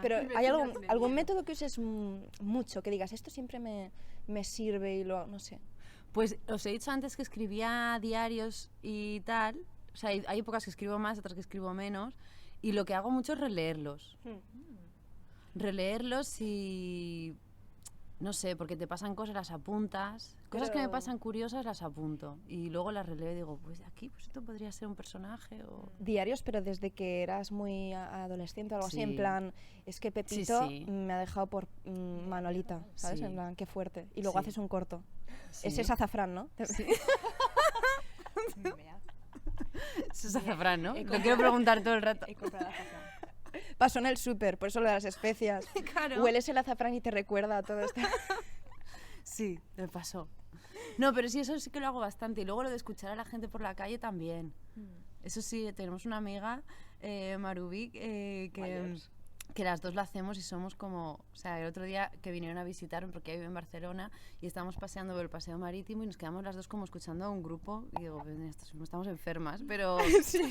Speaker 2: Pero ¿hay algún método que uses mucho, que digas, esto siempre me sirve y no sé?
Speaker 4: Pues os he dicho antes que escribía diarios y tal. O sea, hay épocas que escribo más, otras que escribo menos. Y lo que hago mucho es releerlos. Releerlos y... No sé, porque te pasan cosas, las apuntas. Cosas que me pasan curiosas las apunto. Y luego las releo y digo, pues aquí pues esto podría ser un personaje o...
Speaker 2: Diarios, pero desde que eras muy adolescente o algo así,
Speaker 4: Sí.
Speaker 2: en plan, es que Pepito
Speaker 4: Sí.
Speaker 2: me ha dejado por Manolita, ¿sabes?
Speaker 4: Sí.
Speaker 2: En plan, qué fuerte. Y luego
Speaker 4: Sí.
Speaker 2: haces un corto.
Speaker 4: Sí.
Speaker 2: Ese es azafrán, ¿no?
Speaker 4: Sí.
Speaker 3: Me ha-
Speaker 4: Eso es azafrán, ¿no?
Speaker 3: He
Speaker 4: Lo quiero preguntar todo el rato.
Speaker 3: He comprado azafrán.
Speaker 2: Pasó en el súper, por eso lo de las especias.
Speaker 4: Claro.
Speaker 2: Hueles el azafrán y te recuerda a todo esto.
Speaker 4: Sí, me pasó. No, pero sí, eso sí que lo hago bastante. Y luego lo de escuchar a la gente por la calle también. Eso sí, tenemos una amiga, Marubi, que las dos lo hacemos y somos como... O sea, el otro día que vinieron a visitarme, porque ella vive en Barcelona, y estábamos paseando por el paseo marítimo y nos quedamos las dos como escuchando a un grupo. Y digo, pues, estamos enfermas, pero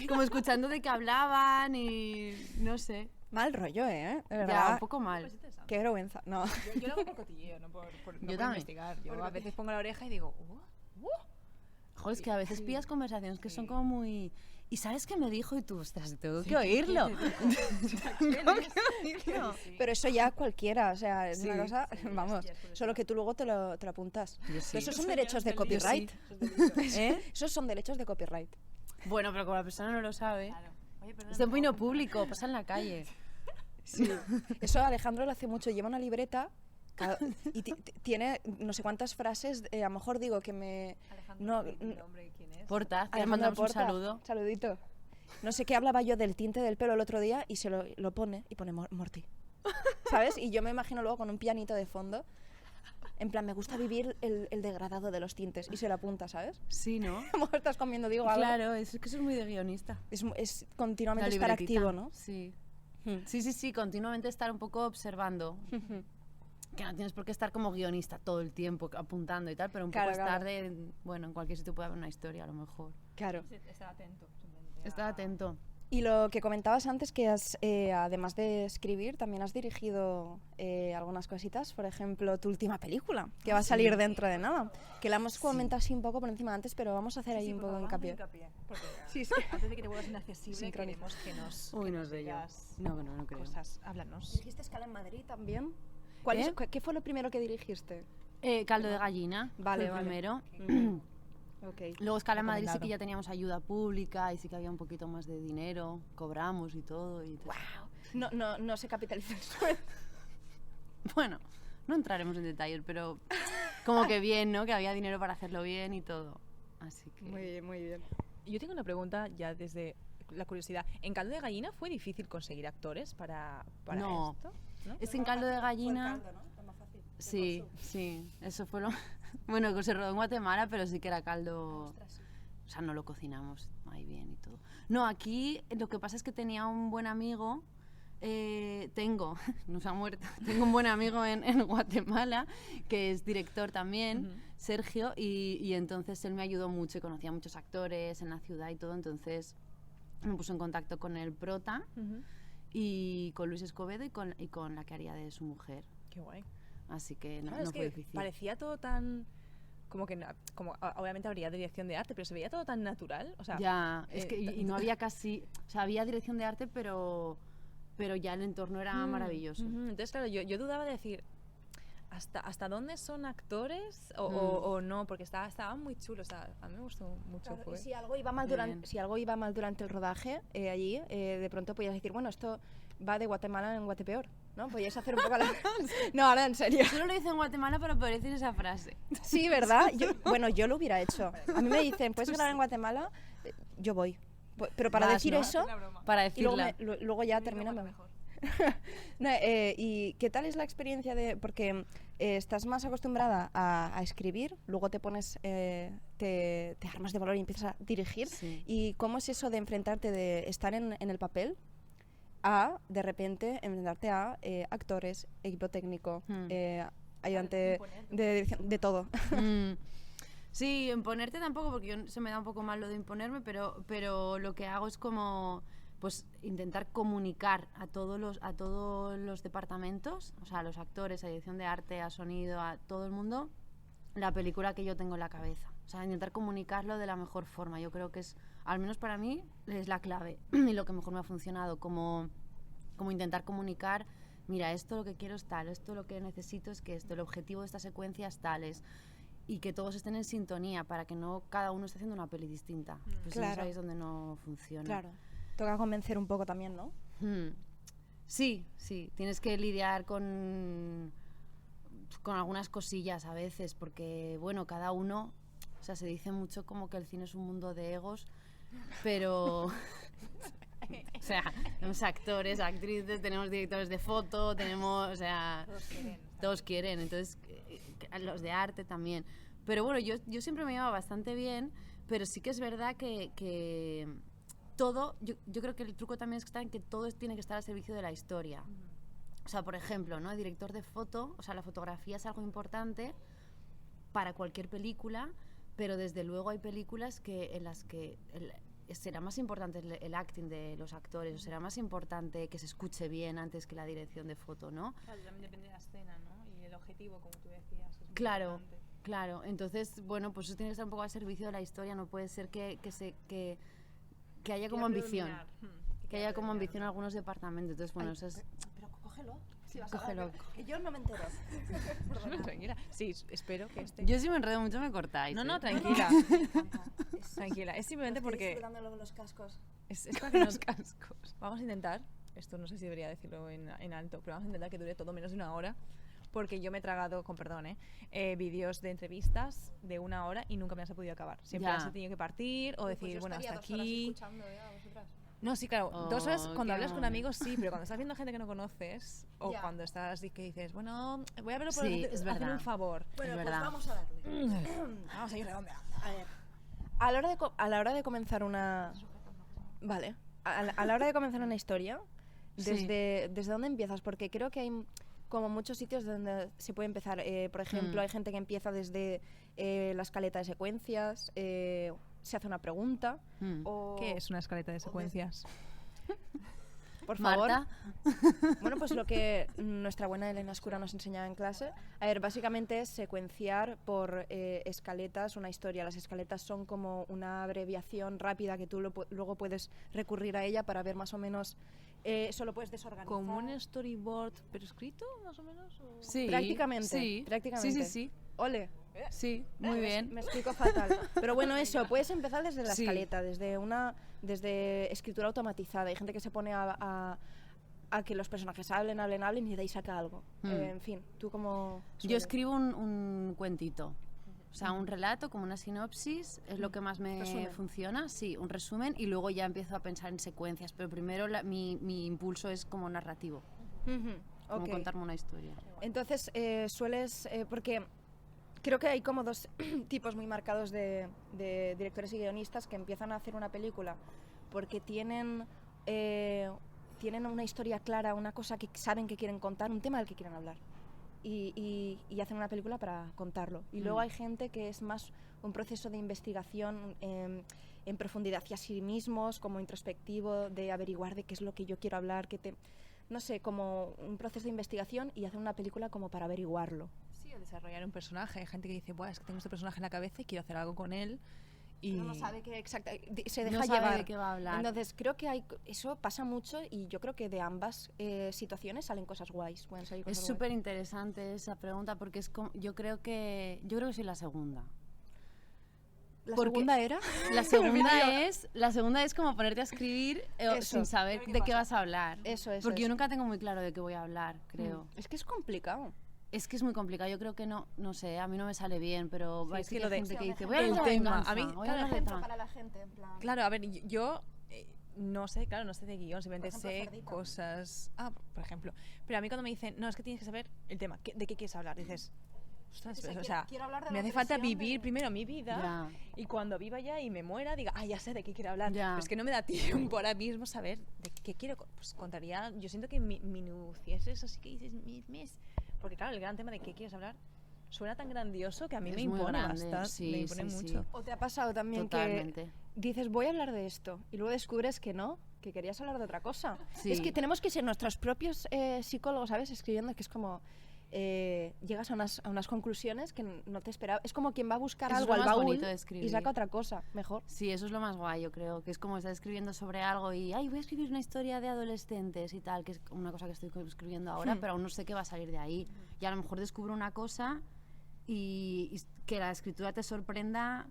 Speaker 4: como escuchando de qué hablaban y no sé.
Speaker 2: Mal rollo, ¿eh? De
Speaker 4: Ya,
Speaker 2: verdad.
Speaker 4: un poco mal.
Speaker 3: Pues interesante.
Speaker 2: Qué vergüenza. No.
Speaker 3: Yo lo hago por cotilleo, no por
Speaker 4: también.
Speaker 3: investigar. Yo a veces pongo la oreja y digo,
Speaker 4: Joder, es que a veces pillas conversaciones que son como muy... ¿Y sabes qué me dijo? Y tú, ostras, tengo que oírlo. Tengo que oírlo.
Speaker 2: Pero eso ya cualquiera, o sea, es una
Speaker 4: Sí,
Speaker 2: cosa, vamos, solo que tú luego te lo apuntas.
Speaker 4: Yo sí.
Speaker 2: Pero esos son derechos de copyright.
Speaker 4: ¿Eh?
Speaker 2: Esos son derechos de copyright.
Speaker 4: Bueno, pero como la persona no lo sabe...
Speaker 3: claro. Oye, perdona,
Speaker 4: Es de dominio público, pasa en la calle.
Speaker 2: Sí. Eso Alejandro lo hace mucho, lleva una libreta y tiene no sé cuántas frases, a lo mejor digo que me...
Speaker 3: Alejandro,
Speaker 2: No,
Speaker 3: ¿el hombre quién es?
Speaker 4: Porta, te
Speaker 2: Alejandro
Speaker 4: mandamos un
Speaker 2: Porta,
Speaker 4: saludo.
Speaker 2: Saludito. No sé qué hablaba yo del tinte del pelo el otro día y se lo pone y pone Morty. ¿Sabes? Y yo me imagino luego con un pianito de fondo. En plan, me gusta vivir el degradado de los tintes y se lo apunta, ¿sabes?
Speaker 4: Sí, ¿no?
Speaker 2: A lo mejor estás comiendo, digo algo.
Speaker 4: Claro, es que eso es muy de guionista.
Speaker 2: Es continuamente
Speaker 4: La
Speaker 2: estar
Speaker 4: libretita.
Speaker 2: activo, ¿no?
Speaker 4: Sí.
Speaker 2: Hmm.
Speaker 4: Sí, continuamente estar un poco observando. Que no tienes por qué estar como guionista todo el tiempo apuntando y tal, pero un
Speaker 2: Claro,
Speaker 4: poco estar
Speaker 2: claro.
Speaker 4: bueno, en cualquier sitio puede haber una historia a lo mejor.
Speaker 2: Claro.
Speaker 3: Estar atento. simplemente
Speaker 4: Estar
Speaker 3: a-
Speaker 4: atento.
Speaker 2: Y lo que comentabas antes, que además de escribir, también has dirigido algunas cositas. Por ejemplo, tu última película, que va a salir dentro de nada. Que la hemos comentado así un poco por encima antes, pero vamos a hacer ahí un
Speaker 3: por
Speaker 2: poco de
Speaker 3: favor,
Speaker 2: hincapié.
Speaker 3: Porque
Speaker 2: Sí, sí.
Speaker 3: antes de que te vuelvas inaccesible,
Speaker 2: Sincronizar.
Speaker 3: queremos que nos,
Speaker 4: Uy,
Speaker 3: que
Speaker 4: no
Speaker 3: nos
Speaker 4: sé yo.
Speaker 3: digas
Speaker 4: No creo.
Speaker 3: cosas. Háblanos.
Speaker 2: ¿Dijiste escala en Madrid también? ¿Qué fue lo primero que dirigiste?
Speaker 4: Caldo de gallina,
Speaker 2: Vale,
Speaker 4: fue el
Speaker 2: vale.
Speaker 4: primero.
Speaker 2: Okay.
Speaker 4: Luego Escala en Madrid sí que
Speaker 3: Recomendado.
Speaker 4: ya teníamos ayuda pública y sí que había un poquito más de dinero, cobramos y todo. Y
Speaker 2: No se capitaliza el sueldo.
Speaker 4: Bueno, no entraremos en detalles, pero como que bien, ¿no? Que había dinero para hacerlo bien y todo. Así que...
Speaker 2: Muy bien, muy bien.
Speaker 3: Yo tengo una pregunta ya desde la curiosidad. ¿En Caldo de Gallina fue difícil conseguir actores para
Speaker 4: No.
Speaker 3: esto? ¿No?
Speaker 4: Es que en Caldo de Gallina... Sí, eso fue lo... Bueno, que se rodó en Guatemala, pero sí que era caldo... O sea, no lo cocinamos ahí bien y todo. No, aquí lo que pasa es que tenía un buen amigo... no se ha muerto. Tengo un buen amigo en Guatemala, que es director también, Sergio, y entonces él me ayudó mucho y conocía a muchos actores en la ciudad y todo, entonces me puso en contacto con el prota y con Luis Escobedo y con la que haría de su mujer.
Speaker 3: Qué guay.
Speaker 4: Así que no,
Speaker 3: Claro,
Speaker 4: no
Speaker 3: es
Speaker 4: fue
Speaker 3: que
Speaker 4: difícil.
Speaker 3: parecía todo tan... Como que, obviamente habría dirección de arte, pero se veía todo tan natural. O sea,
Speaker 4: Ya, es que y no había casi... O sea, había dirección de arte, pero ya el entorno era maravilloso.
Speaker 3: Entonces, claro, yo dudaba de decir, ¿hasta dónde son actores o no? Porque estaban muy chulos. O sea, a mí me gustó mucho.
Speaker 2: Claro,
Speaker 3: Fue.
Speaker 2: y si algo iba mal
Speaker 4: Bien.
Speaker 2: durante el rodaje allí, de pronto podías decir, bueno, esto va de Guatemala en Guatepeor, ¿no? Podíais hacer un poco la... No, ahora en serio.
Speaker 4: Solo lo hice en Guatemala para poder decir esa frase.
Speaker 2: Sí, ¿verdad? Bueno, yo lo hubiera hecho. A mí me dicen, ¿puedes grabar en Guatemala? Yo voy. Pero para
Speaker 4: Vas,
Speaker 2: decir
Speaker 4: ¿no?
Speaker 2: eso,
Speaker 4: Para
Speaker 2: y luego,
Speaker 4: decirla.
Speaker 2: luego ya termina mejor. No, ¿y qué tal es la experiencia de...? Porque estás más acostumbrada a escribir, luego te pones, te armas de valor y empiezas a dirigir.
Speaker 4: Sí.
Speaker 2: ¿Y cómo es eso de enfrentarte, de estar en el papel, a, de repente, enfrentarte a actores, equipo técnico, ayudante de dirección, de todo?
Speaker 4: Sí, imponerte tampoco, porque se me da un poco mal lo de imponerme, pero lo que hago es como pues intentar comunicar a todos los departamentos, o sea, a los actores, a dirección de arte, a sonido, a todo el mundo, la película que yo tengo en la cabeza. O sea, intentar comunicarlo de la mejor forma. Yo creo que es, al menos para mí, es la clave y lo que mejor me ha funcionado, como intentar comunicar, mira, esto lo que quiero es tal, esto lo que necesito es que esto, el objetivo de esta secuencia es tales, y que todos estén en sintonía para que no cada uno esté haciendo una peli distinta. Pues
Speaker 2: Claro.
Speaker 4: ahí es donde no funciona.
Speaker 2: Claro. Toca convencer un poco también, ¿no?
Speaker 4: Sí, tienes que lidiar con algunas cosillas a veces, porque bueno, cada uno, o sea, se dice mucho como que el cine es un mundo de egos, pero o sea, tenemos actores, actrices, tenemos directores de foto, tenemos, o sea, todos quieren, entonces los de arte también. Pero bueno, yo siempre me llevaba bastante bien, pero sí que es verdad que todo, yo creo que el truco también está en que todo tiene que estar al servicio de la historia. O sea, por ejemplo, ¿no? El director de foto, o sea, la fotografía es algo importante para cualquier película, pero desde luego hay películas en las que será más importante el acting de los actores, o será más importante que se escuche bien antes que la dirección de foto, ¿no?
Speaker 3: Claro, también depende de la escena, ¿no? Y el objetivo, como tú decías. Es muy
Speaker 4: Claro,
Speaker 3: importante.
Speaker 4: claro. Entonces, bueno, pues eso tiene que estar un poco al servicio de la historia, no puede ser que haya como ambición. Que haya como ambición en algunos departamentos. Entonces, bueno, eso es...
Speaker 2: Pero cógelo. Si vas
Speaker 4: Cógelo.
Speaker 2: a hablar, que yo no me entero.
Speaker 3: Tranquila. Sí, espero que esté...
Speaker 4: Yo si me enredo mucho me cortáis.
Speaker 3: No,
Speaker 4: ¿eh?
Speaker 3: tranquila. Tranquila. Es simplemente porque...
Speaker 2: los cascos.
Speaker 3: Es para que los cascos. Vamos a intentar, esto no sé si debería decirlo en alto, pero vamos a intentar que dure todo menos de una hora, porque yo me he tragado, con perdón, vídeos de entrevistas de 1 hora y nunca me las he podido acabar. Siempre
Speaker 4: Ya.
Speaker 3: las he tenido que partir o decir, bueno, hasta aquí...
Speaker 2: vosotras.
Speaker 3: No, sí, claro,
Speaker 4: Oh,
Speaker 3: 2 horas cuando
Speaker 4: qué
Speaker 3: hablas con
Speaker 4: mono.
Speaker 3: amigos sí, pero cuando estás viendo gente que no conoces o
Speaker 2: Ya.
Speaker 3: cuando estás que dices, bueno, voy a verlo por
Speaker 4: Sí, es
Speaker 3: hacer
Speaker 4: verdad.
Speaker 3: un favor.
Speaker 2: Bueno,
Speaker 4: Es
Speaker 2: pues
Speaker 4: verdad.
Speaker 2: vamos a darle.
Speaker 3: Vamos a ir redondeando.
Speaker 2: A ver. A la hora de comenzar una... Vale. A la hora de comenzar una historia,
Speaker 4: Sí.
Speaker 2: ¿desde dónde empiezas? Porque creo que hay como muchos sitios donde se puede empezar. Por ejemplo, hay gente que empieza desde la escaleta de secuencias, se hace una pregunta. O,
Speaker 3: ¿Qué es una escaleta de secuencias?
Speaker 2: Por favor.
Speaker 4: Marta.
Speaker 2: Bueno, pues lo que nuestra buena Elena Escura nos enseñaba en clase. A ver, básicamente es secuenciar por escaletas una historia. Las escaletas son como una abreviación rápida que tú luego puedes recurrir a ella para ver más o menos... eso lo puedes desorganizar.
Speaker 3: ¿Como un storyboard pero escrito, más o menos? ¿O?
Speaker 4: Sí.
Speaker 2: Prácticamente,
Speaker 4: Sí.
Speaker 2: prácticamente.
Speaker 4: Sí.
Speaker 2: Ole.
Speaker 4: Sí, muy bien.
Speaker 2: Me explico fatal. Pero bueno, eso, puedes empezar desde la
Speaker 4: Sí.
Speaker 2: escaleta, desde escritura automatizada. Hay gente que se pone a que los personajes hablen y de ahí saca algo. En fin, tú como...
Speaker 4: Yo escribo un cuentito. O sea, un relato, como una sinopsis, es lo que más me
Speaker 2: Resumen.
Speaker 4: funciona. Sí, un resumen y luego ya empiezo a pensar en secuencias. Pero primero mi impulso es como narrativo, como
Speaker 2: Ok.
Speaker 4: contarme una historia.
Speaker 2: Entonces, sueles... porque creo que hay como dos tipos muy marcados de directores y guionistas que empiezan a hacer una película porque tienen una historia clara, una cosa que saben que quieren contar, un tema del que quieren hablar. Y hacen una película para contarlo. Y luego hay gente que es más un proceso de investigación en profundidad hacia sí mismos, como introspectivo, de averiguar de qué es lo que yo quiero hablar, no sé, como un proceso de investigación y hacer una película como para averiguarlo.
Speaker 3: Sí, o desarrollar un personaje. Hay gente que dice, Buah, es que tengo este personaje en la cabeza y quiero hacer algo con él. Y
Speaker 2: No sabe qué exactamente, se deja
Speaker 4: No sabe
Speaker 2: llevar.
Speaker 4: de qué va a hablar.
Speaker 2: Entonces creo que eso pasa mucho y yo creo que de ambas situaciones salen cosas guays. Pueden salir
Speaker 4: Es
Speaker 2: cosas
Speaker 4: súper interesante esa pregunta porque yo creo que soy la segunda.
Speaker 2: guays. ¿La
Speaker 4: porque
Speaker 2: segunda era?
Speaker 4: La segunda es como ponerte a escribir
Speaker 2: Eso.
Speaker 4: sin saber de qué vas a hablar.
Speaker 2: Eso.
Speaker 4: Porque yo nunca tengo muy claro de qué voy a hablar, creo.
Speaker 2: Es que es complicado.
Speaker 4: Es que es muy complicado, yo creo que no sé, a mí no me sale bien, pero
Speaker 3: Sí,
Speaker 4: es que hay gente
Speaker 2: Sí,
Speaker 4: que dice,
Speaker 2: el
Speaker 4: voy a hablar de
Speaker 3: tema,
Speaker 4: venganza,
Speaker 3: a mí,
Speaker 4: voy a
Speaker 3: claro,
Speaker 4: hablar de
Speaker 2: Ejemplo
Speaker 4: tal".
Speaker 2: para la gente, en plan.
Speaker 3: claro, a ver, yo no sé, claro, no sé de guión, simplemente
Speaker 2: Por ejemplo,
Speaker 3: sé
Speaker 2: Cerdita.
Speaker 3: cosas. Por ejemplo. Pero a mí cuando me dicen, no, es que tienes que saber el tema, ¿de qué quieres hablar? Dices, ostras,
Speaker 2: O sea,
Speaker 3: o sea,
Speaker 2: quiero hablar de
Speaker 3: me
Speaker 2: la
Speaker 3: hace falta
Speaker 2: opresión
Speaker 3: vivir
Speaker 2: de-
Speaker 3: primero mi vida
Speaker 4: Ya.
Speaker 3: y cuando viva ya y me muera, diga, ya sé de qué quiero hablar.
Speaker 4: Ya.
Speaker 3: Pero es que no me da tiempo ahora mismo saber de qué quiero. Pues contaría, yo siento que minucieses, así que dices, mes. Porque claro, el gran tema de qué quieres hablar suena tan grandioso que a mí
Speaker 4: Es
Speaker 3: me
Speaker 4: muy
Speaker 3: impone
Speaker 4: grande,
Speaker 3: bastante,
Speaker 4: sí,
Speaker 3: me impone
Speaker 4: sí,
Speaker 3: mucho.
Speaker 4: sí.
Speaker 2: ¿O te ha pasado también
Speaker 4: Totalmente.
Speaker 2: que dices, voy a hablar de esto, y luego descubres que no, que querías hablar de otra cosa?
Speaker 4: Sí.
Speaker 2: Es que tenemos que ser nuestros propios psicólogos, ¿sabes? Escribiendo, que es como... llegas a unas conclusiones que no te esperaba. Es como quien va a buscar
Speaker 4: Eso es
Speaker 2: algo
Speaker 4: lo
Speaker 2: al
Speaker 4: más
Speaker 2: baúl
Speaker 4: bonito de escribir.
Speaker 2: y saca otra cosa, mejor.
Speaker 4: Sí, eso es lo más guay, yo creo, que es como estar escribiendo sobre algo y, ay, voy a escribir una historia de adolescentes y tal, que es una cosa que estoy escribiendo ahora, pero aún no sé qué va a salir de ahí. Y a lo mejor descubro una cosa y que la escritura te sorprenda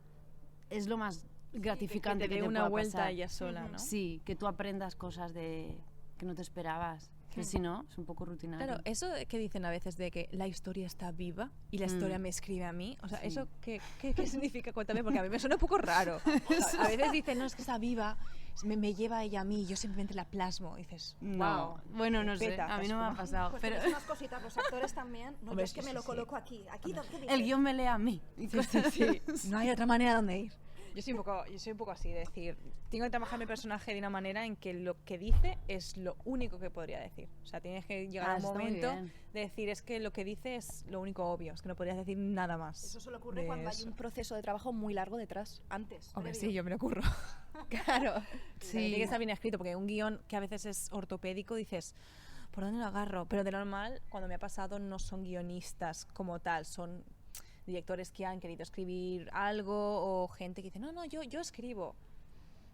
Speaker 4: es lo más gratificante
Speaker 3: que te dé
Speaker 4: te
Speaker 3: una
Speaker 4: pueda
Speaker 3: vuelta
Speaker 4: pasar.
Speaker 3: ella sola, ¿no?
Speaker 4: Sí, que tú aprendas cosas que no te esperabas. Que si no, es un poco rutinario.
Speaker 3: Claro, eso que dicen a veces de que la historia está viva y la historia me escribe a mí, o sea,
Speaker 4: Sí.
Speaker 3: ¿eso qué significa? Cuéntame, porque a mí me suena un poco raro. O sea, a veces dicen, no, es que está viva, me lleva ella a mí, yo simplemente la plasmo. Y dices,
Speaker 4: No,
Speaker 3: wow.
Speaker 4: bueno, no sé,
Speaker 3: peta,
Speaker 4: a mí
Speaker 3: es
Speaker 4: no me ha
Speaker 3: como-
Speaker 4: pasado.
Speaker 2: Pues
Speaker 4: Pero
Speaker 2: unas cositas, los actores también. No,
Speaker 3: Hombre,
Speaker 2: yo es que
Speaker 3: sí,
Speaker 2: me
Speaker 3: sí,
Speaker 2: lo
Speaker 3: sí.
Speaker 2: coloco aquí. Aquí, ¿qué dices?
Speaker 4: el guión me lee a mí. y cosas así.
Speaker 3: No hay otra manera donde ir. Yo soy un poco así, de decir, tengo que trabajar mi personaje de una manera en que lo que dice es lo único que podría decir. O sea, tienes que llegar a un
Speaker 4: eso está muy
Speaker 3: momento
Speaker 4: bien.
Speaker 3: de decir, es que lo que dice es lo único obvio, es que no podrías decir nada más.
Speaker 2: Eso solo ocurre
Speaker 3: de
Speaker 2: cuando hay
Speaker 3: eso.
Speaker 2: un proceso de trabajo muy largo detrás, antes.
Speaker 3: Hombre,
Speaker 2: previo.
Speaker 3: sí, yo me lo ocurro.
Speaker 2: Claro.
Speaker 3: Sí. Tiene que estar bien escrito, porque un guión que a veces es ortopédico, dices, ¿por dónde lo agarro? Pero de normal, cuando me ha pasado, no son guionistas como tal, son directores que han querido escribir algo o gente que dice, no, yo escribo.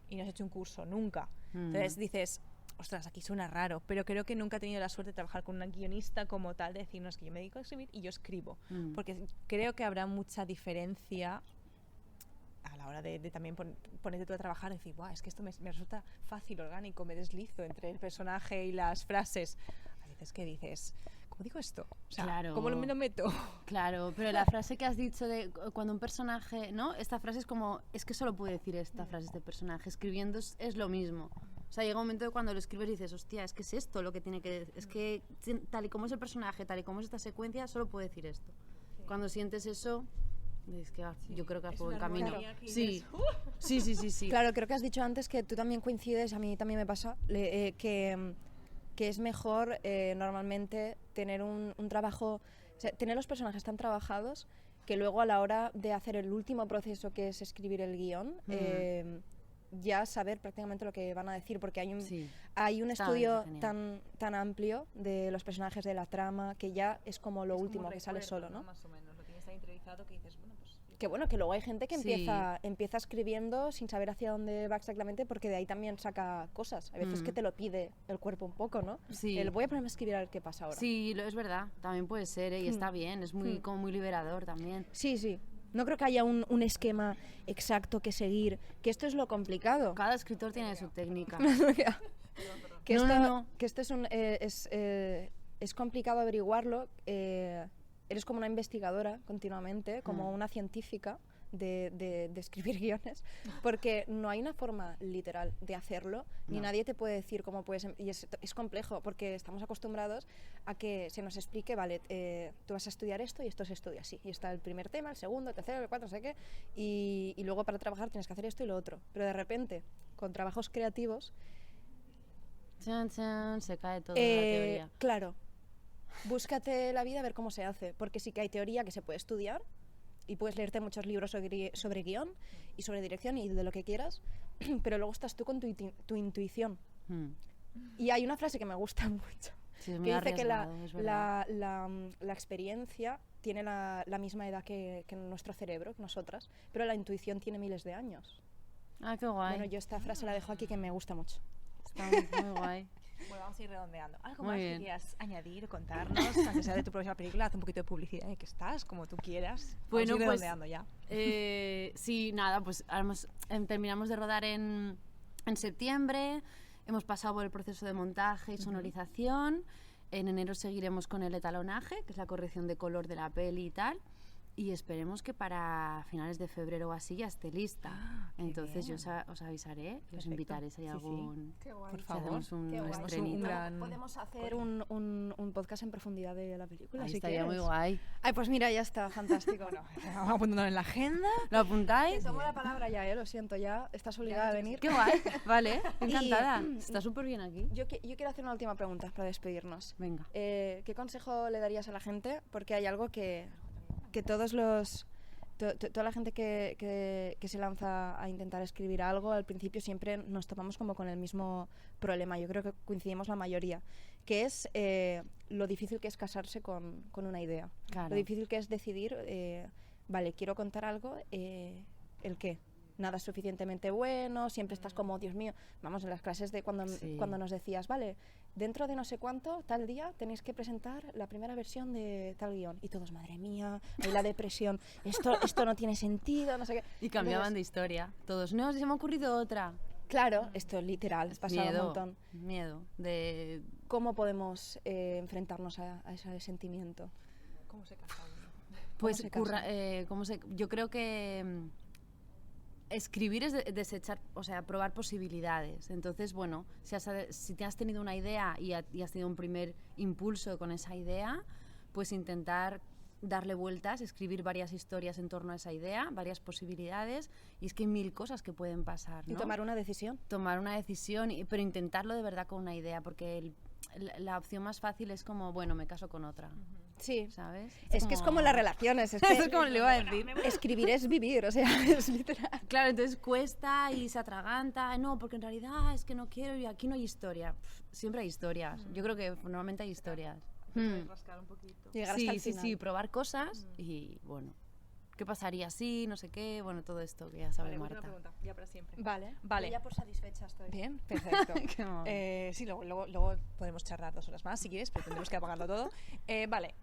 Speaker 3: Y no has hecho un curso, nunca. Entonces dices, ostras, aquí suena raro, pero creo que nunca he tenido la suerte de trabajar con una guionista como tal, de decir, no, es que yo me dedico a escribir y yo escribo. Porque creo que habrá mucha diferencia a la hora de también ponerte tú a trabajar y decir, guau, es que esto me resulta fácil, orgánico, me deslizo entre el personaje y las frases. A veces que dices, ¿cómo digo esto? O sea,
Speaker 4: Claro.
Speaker 3: ¿cómo me lo meto?
Speaker 4: Claro, pero la frase que has dicho de cuando un personaje, ¿no? Esta frase es como, es que solo puede decir esta frase este personaje, escribiendo es lo mismo. O sea, llega un momento de cuando lo escribes y dices, hostia, es que es esto lo que tiene que decir, es que tal y como es el personaje, tal y como es esta secuencia, solo puede decir esto. Cuando sientes eso, es que yo creo que vas por buen camino.
Speaker 3: armonía que
Speaker 4: Sí.
Speaker 3: dices,
Speaker 4: Sí.
Speaker 2: Claro, creo que has dicho antes que tú también coincides, a mí también me pasa, que es mejor normalmente tener un trabajo, o sea, tener los personajes tan trabajados que luego a la hora de hacer el último proceso que es escribir el guión, ya saber prácticamente lo que van a decir, porque hay un,
Speaker 4: Sí.
Speaker 2: hay un
Speaker 4: Está
Speaker 2: estudio
Speaker 4: genial.
Speaker 2: tan amplio de los personajes, de la trama, que ya es como lo
Speaker 3: es como
Speaker 2: último que sale
Speaker 3: recuerdo,
Speaker 2: solo, ¿no?
Speaker 3: Más o menos, lo tienes ahí interiorizado que dices, bueno, pues...
Speaker 2: Que bueno, que luego hay gente que
Speaker 4: Sí.
Speaker 2: empieza escribiendo sin saber hacia dónde va exactamente, porque de ahí también saca cosas. Hay veces que te lo pide el cuerpo un poco, ¿no?
Speaker 4: Sí.
Speaker 2: El voy a ponerme a escribir a ver qué pasa ahora.
Speaker 4: Sí, es verdad, también puede ser, y está bien, es muy, como muy liberador también.
Speaker 2: Sí. No creo que haya un esquema exacto que seguir, que esto es lo complicado.
Speaker 4: Cada escritor tiene su técnica.
Speaker 2: que
Speaker 4: No,
Speaker 2: esto,
Speaker 4: no.
Speaker 2: que esto es complicado averiguarlo. Eres como una investigadora continuamente, como una científica de escribir guiones, porque no hay una forma literal de hacerlo, ni
Speaker 4: No.
Speaker 2: nadie te puede decir cómo puedes... Y es complejo, porque estamos acostumbrados a que se nos explique, vale, tú vas a estudiar esto y esto se estudia así. Y está el primer tema, el segundo, el tercero, el cuarto, no sé qué, y luego para trabajar tienes que hacer esto y lo otro. Pero de repente, con trabajos creativos...
Speaker 4: Chan, chan, se cae todo la teoría.
Speaker 2: Claro, búscate la vida a ver cómo se hace, porque sí que hay teoría que se puede estudiar, y puedes leerte muchos libros sobre guión y sobre dirección y de lo que quieras, pero luego estás tú con tu intuición. Y hay una frase que me gusta mucho,
Speaker 4: Sí, es
Speaker 2: que
Speaker 4: muy
Speaker 2: dice que
Speaker 4: arriesgado, es verdad.
Speaker 2: la experiencia tiene la misma edad que nuestro cerebro, que nosotras, pero la intuición tiene miles de años.
Speaker 4: Ah, qué guay.
Speaker 2: Bueno, yo esta frase la dejo aquí que me gusta mucho.
Speaker 4: Está muy guay.
Speaker 3: Bueno, vamos a ir redondeando. ¿Algo
Speaker 4: Muy
Speaker 3: más
Speaker 4: bien.
Speaker 3: que quieras añadir, contarnos, aunque sea de tu próxima película? Haz un poquito de publicidad de que estás, como tú quieras.
Speaker 4: Bueno,
Speaker 3: vamos a ir
Speaker 4: pues,
Speaker 3: redondeando ya.
Speaker 4: Sí, nada, pues terminamos de rodar en septiembre, hemos pasado por el proceso de montaje y sonorización, en enero seguiremos con el etalonaje, que es la corrección de color de la peli y tal, y esperemos que para finales de febrero o así ya esté lista.
Speaker 3: qué
Speaker 4: Entonces yo
Speaker 3: bien.
Speaker 4: os avisaré y os
Speaker 3: Perfecto.
Speaker 4: invitaré si hay
Speaker 3: Sí, sí.
Speaker 4: algún...
Speaker 2: Qué guay.
Speaker 3: Por
Speaker 4: si
Speaker 3: favor.
Speaker 4: hacemos un
Speaker 2: Qué guay.
Speaker 4: estrenito.
Speaker 3: Un gran-
Speaker 2: Podemos hacer un podcast en profundidad de la película,
Speaker 4: Ahí
Speaker 2: si
Speaker 4: estaría muy
Speaker 2: quieres.
Speaker 4: guay.
Speaker 2: Ay, pues mira, ya está, fantástico.
Speaker 3: Vamos a ponerlo en la agenda.
Speaker 4: ¿Lo apuntáis?
Speaker 2: Te tomo la palabra ya, lo siento, ya estás obligada a venir.
Speaker 4: Qué guay, vale,
Speaker 2: Y-
Speaker 4: encantada. Está súper bien aquí.
Speaker 2: Yo quiero hacer una última pregunta para despedirnos.
Speaker 4: Venga.
Speaker 2: ¿Qué consejo le darías a la gente? Porque hay algo que todos los... Toda la gente que se lanza a intentar escribir algo, al principio siempre nos topamos como con el mismo problema. Yo creo que coincidimos la mayoría, que es lo difícil que es casarse con una idea.
Speaker 4: Claro.
Speaker 2: Lo difícil que es decidir, vale, quiero contar algo, ¿el qué? Nada es suficientemente bueno, siempre estás como, Dios mío, vamos, en las clases de
Speaker 4: Sí.
Speaker 2: cuando nos decías, vale, dentro de no sé cuánto, tal día, tenéis que presentar la primera versión de tal guión. Y todos, madre mía, ahí la depresión, esto no tiene sentido, no sé qué.
Speaker 4: Y cambiaban de
Speaker 2: Entonces,
Speaker 4: historia. Todos, no, se me ha ocurrido otra.
Speaker 2: claro, esto literal, pasaba un montón.
Speaker 4: Miedo. De...
Speaker 2: ¿Cómo podemos enfrentarnos a ese sentimiento?
Speaker 3: ¿Cómo se casa uno?
Speaker 4: Pues
Speaker 2: se casa?
Speaker 4: yo creo que escribir es desechar, o sea, probar posibilidades. Entonces, bueno, si te has tenido una idea y has tenido un primer impulso con esa idea, pues intentar darle vueltas, escribir varias historias en torno a esa idea, varias posibilidades, y es que hay mil cosas que pueden pasar, ¿no?
Speaker 2: Y tomar una decisión.
Speaker 4: Tomar una decisión, pero intentarlo de verdad con una idea, porque la opción más fácil es como, bueno, me caso con otra,
Speaker 2: Sí.
Speaker 4: ¿sabes?
Speaker 2: Es que es como las relaciones. Es que
Speaker 4: Eso es como le iba a decir.
Speaker 2: escribir es vivir, o sea, es literal.
Speaker 4: Claro, entonces cuesta y se atraganta, no, porque en realidad es que no quiero y aquí no hay historia. Siempre hay historias, yo creo que normalmente hay historias.
Speaker 3: Rascar un poquito.
Speaker 2: Llegar
Speaker 4: Sí,
Speaker 2: hasta el
Speaker 4: sí,
Speaker 2: final.
Speaker 4: sí, probar cosas y bueno, ¿qué pasaría si, no sé qué? Bueno, todo esto que ya sabe
Speaker 3: Vale, última
Speaker 4: Marta.
Speaker 3: pregunta, ya para siempre.
Speaker 2: Vale.
Speaker 3: Vale.
Speaker 2: Yo ya por satisfecha estoy.
Speaker 3: Bien, perfecto.
Speaker 4: Qué mono.
Speaker 3: Sí, luego podemos charlar 2 horas más si quieres, pero tendremos que apagarlo todo. Vale.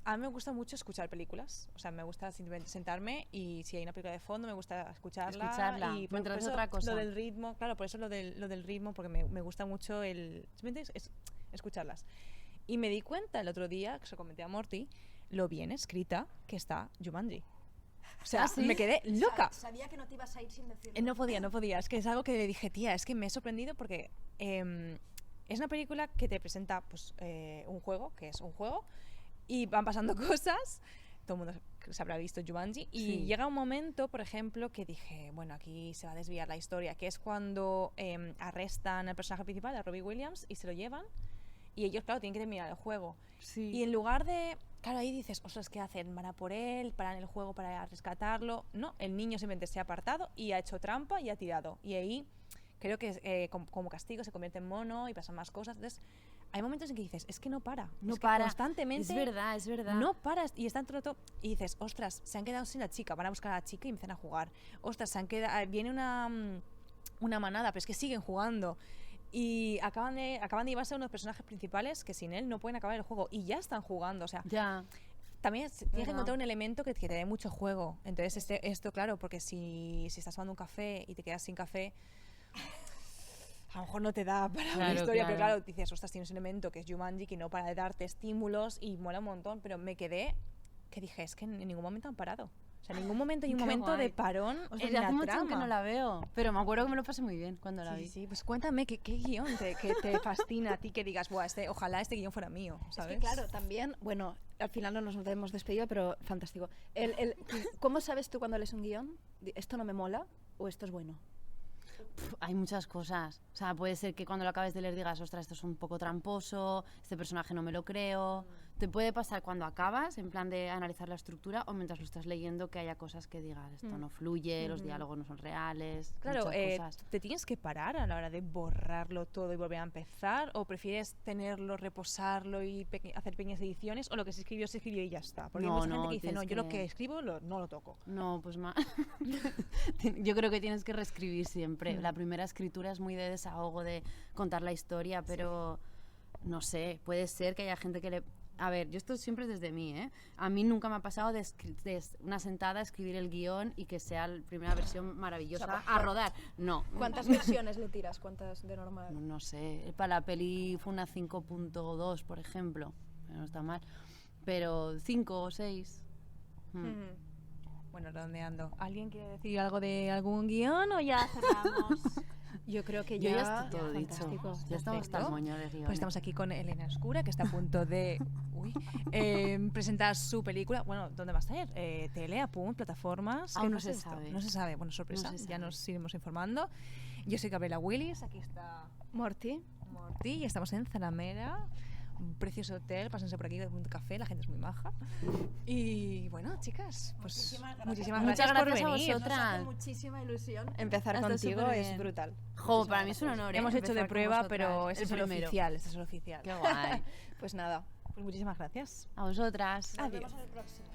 Speaker 3: A mí me gusta mucho escuchar películas. O sea, me gusta simplemente sentarme y si hay una película de fondo me gusta escucharla.
Speaker 4: Escucharla,
Speaker 3: Y
Speaker 4: mientras
Speaker 3: eso
Speaker 4: otra cosa.
Speaker 3: Lo del ritmo, claro, por eso lo del ritmo, porque me gusta mucho simplemente escucharlas. Y me di cuenta el otro día, que se lo comenté a Morty, lo bien escrita que está Jumanji. O sea,
Speaker 4: ¿Ah, sí?
Speaker 3: me quedé loca.
Speaker 2: Sabía que no te ibas a ir sin decirlo.
Speaker 3: No podía. Es que es algo que le dije, tía, es que me he sorprendido porque es una película que te presenta pues, un juego, que es un juego, y van pasando cosas. Todo el mundo se habrá visto Jumanji. Y
Speaker 4: Sí.
Speaker 3: llega un momento, por ejemplo, que dije, bueno, aquí se va a desviar la historia, que es cuando arrestan al personaje principal, a Robbie Williams, y se lo llevan. Y ellos, claro, tienen que terminar el juego.
Speaker 4: Sí.
Speaker 3: Y en lugar de... Claro, ahí dices, ostras, ¿qué hacen? ¿Van a por él? ¿Paran el juego para rescatarlo? No, el niño simplemente se ha apartado y ha hecho trampa y ha tirado. Y ahí creo que como castigo se convierte en mono y pasan más cosas. Entonces, hay momentos en que dices, es que no para.
Speaker 4: No
Speaker 3: es que
Speaker 4: para.
Speaker 3: constantemente...
Speaker 4: Es verdad, es verdad.
Speaker 3: No paras y están todo y dices, ostras, se han quedado sin la chica, van a buscar a la chica y empiezan a jugar. Ostras, se han quedado, viene una manada, pero es que siguen jugando. Y acaban de llevarse a unos personajes principales que sin él no pueden acabar el juego y ya están jugando. O sea,
Speaker 4: Ya.
Speaker 3: también tienes que
Speaker 4: Verdad.
Speaker 3: encontrar un elemento que te dé mucho juego. Entonces, esto, claro, porque si estás tomando un café y te quedas sin café, a lo mejor no te da para una
Speaker 4: Claro,
Speaker 3: historia, pero
Speaker 4: claro.
Speaker 3: claro, dices, ostras, tienes un elemento que es Jumanji, que no para de darte estímulos y mola un montón, pero me quedé, que dije, es que en ningún momento han parado. O sea, en ningún momento hay un
Speaker 4: Qué
Speaker 3: momento
Speaker 4: guay.
Speaker 3: de parón
Speaker 4: O sea,
Speaker 3: en
Speaker 4: ya
Speaker 3: la
Speaker 4: hace mucho
Speaker 3: trama.
Speaker 4: que no la veo, pero me acuerdo que me lo pasé muy bien cuando la
Speaker 3: Sí,
Speaker 4: vi.
Speaker 3: sí, pues cuéntame, ¿qué guión que te fascina a ti que digas, buah, ojalá este guión fuera mío, ¿sabes?
Speaker 2: Es que claro, también, bueno, al final no nos hemos despedido, pero fantástico. ¿Cómo sabes tú cuando lees un guión? ¿Esto no me mola o esto es bueno?
Speaker 4: Hay muchas cosas. O sea, puede ser que cuando lo acabes de leer digas, ostras, esto es un poco tramposo, este personaje no me lo creo. Te puede pasar cuando acabas, en plan de analizar la estructura, o mientras lo estás leyendo que haya cosas que digas, esto no fluye, los diálogos no son reales,
Speaker 3: Claro,
Speaker 4: muchas cosas.
Speaker 3: ¿te tienes que parar a la hora de borrarlo todo y volver a empezar? ¿O prefieres tenerlo, reposarlo y hacer pequeñas ediciones? ¿O lo que se escribió y ya está? Porque hay mucha gente que dice, no, yo lo que escribo no lo toco.
Speaker 4: No, pues yo creo que tienes que reescribir siempre. La primera escritura es muy de desahogo, de contar la historia, pero no sé, puede ser que haya gente que le... A ver, yo esto siempre es desde mí, ¿eh? A mí nunca me ha pasado de una sentada escribir el guión y que sea la primera versión maravillosa a rodar. No.
Speaker 2: ¿Cuántas versiones le tiras? ¿Cuántas de normal?
Speaker 4: No sé, para la peli fue una 5.2, por ejemplo. No está mal. Pero 5 o 6.
Speaker 3: Bueno, redondeando. ¿Alguien quiere decir algo de algún guión o ya cerramos?
Speaker 2: Yo creo que
Speaker 4: Yo
Speaker 2: ya
Speaker 4: está todo dicho.
Speaker 2: fantástico.
Speaker 4: Ya estamos hasta el moño de guiones.
Speaker 3: Pues estamos aquí con Elena Oscura, que está a punto de presentar su película. Bueno, ¿dónde va a ser? Tele, Apunt, plataformas.
Speaker 4: Aún
Speaker 3: ¿Qué
Speaker 4: no
Speaker 3: es
Speaker 4: se
Speaker 3: esto?
Speaker 4: sabe.
Speaker 3: No se sabe. Bueno, sorpresa.
Speaker 4: No se
Speaker 3: Ya
Speaker 4: sabe.
Speaker 3: nos iremos informando. Yo soy Gabriela Willis, aquí está
Speaker 2: Morty.
Speaker 3: Morty y estamos en Zalamera. Un precioso hotel, pásense por aquí, un café, la gente es muy maja. Y bueno, chicas, pues muchísimas
Speaker 4: Muchas
Speaker 3: gracias por
Speaker 4: gracias a
Speaker 3: venir.
Speaker 4: vosotras.
Speaker 2: Muchísima ilusión. Empezar
Speaker 4: Está
Speaker 2: contigo
Speaker 4: superbién.
Speaker 2: es brutal.
Speaker 4: Jo, para mí es un honor.
Speaker 3: Hemos hecho de
Speaker 4: empezar con
Speaker 3: prueba,
Speaker 4: vosotras.
Speaker 3: pero este es el
Speaker 4: primero.
Speaker 3: oficial, este es el oficial.
Speaker 4: Qué guay.
Speaker 2: Pues nada.
Speaker 3: Pues muchísimas gracias.
Speaker 4: A vosotras.
Speaker 3: Adiós.
Speaker 2: Nos vemos en el próximo.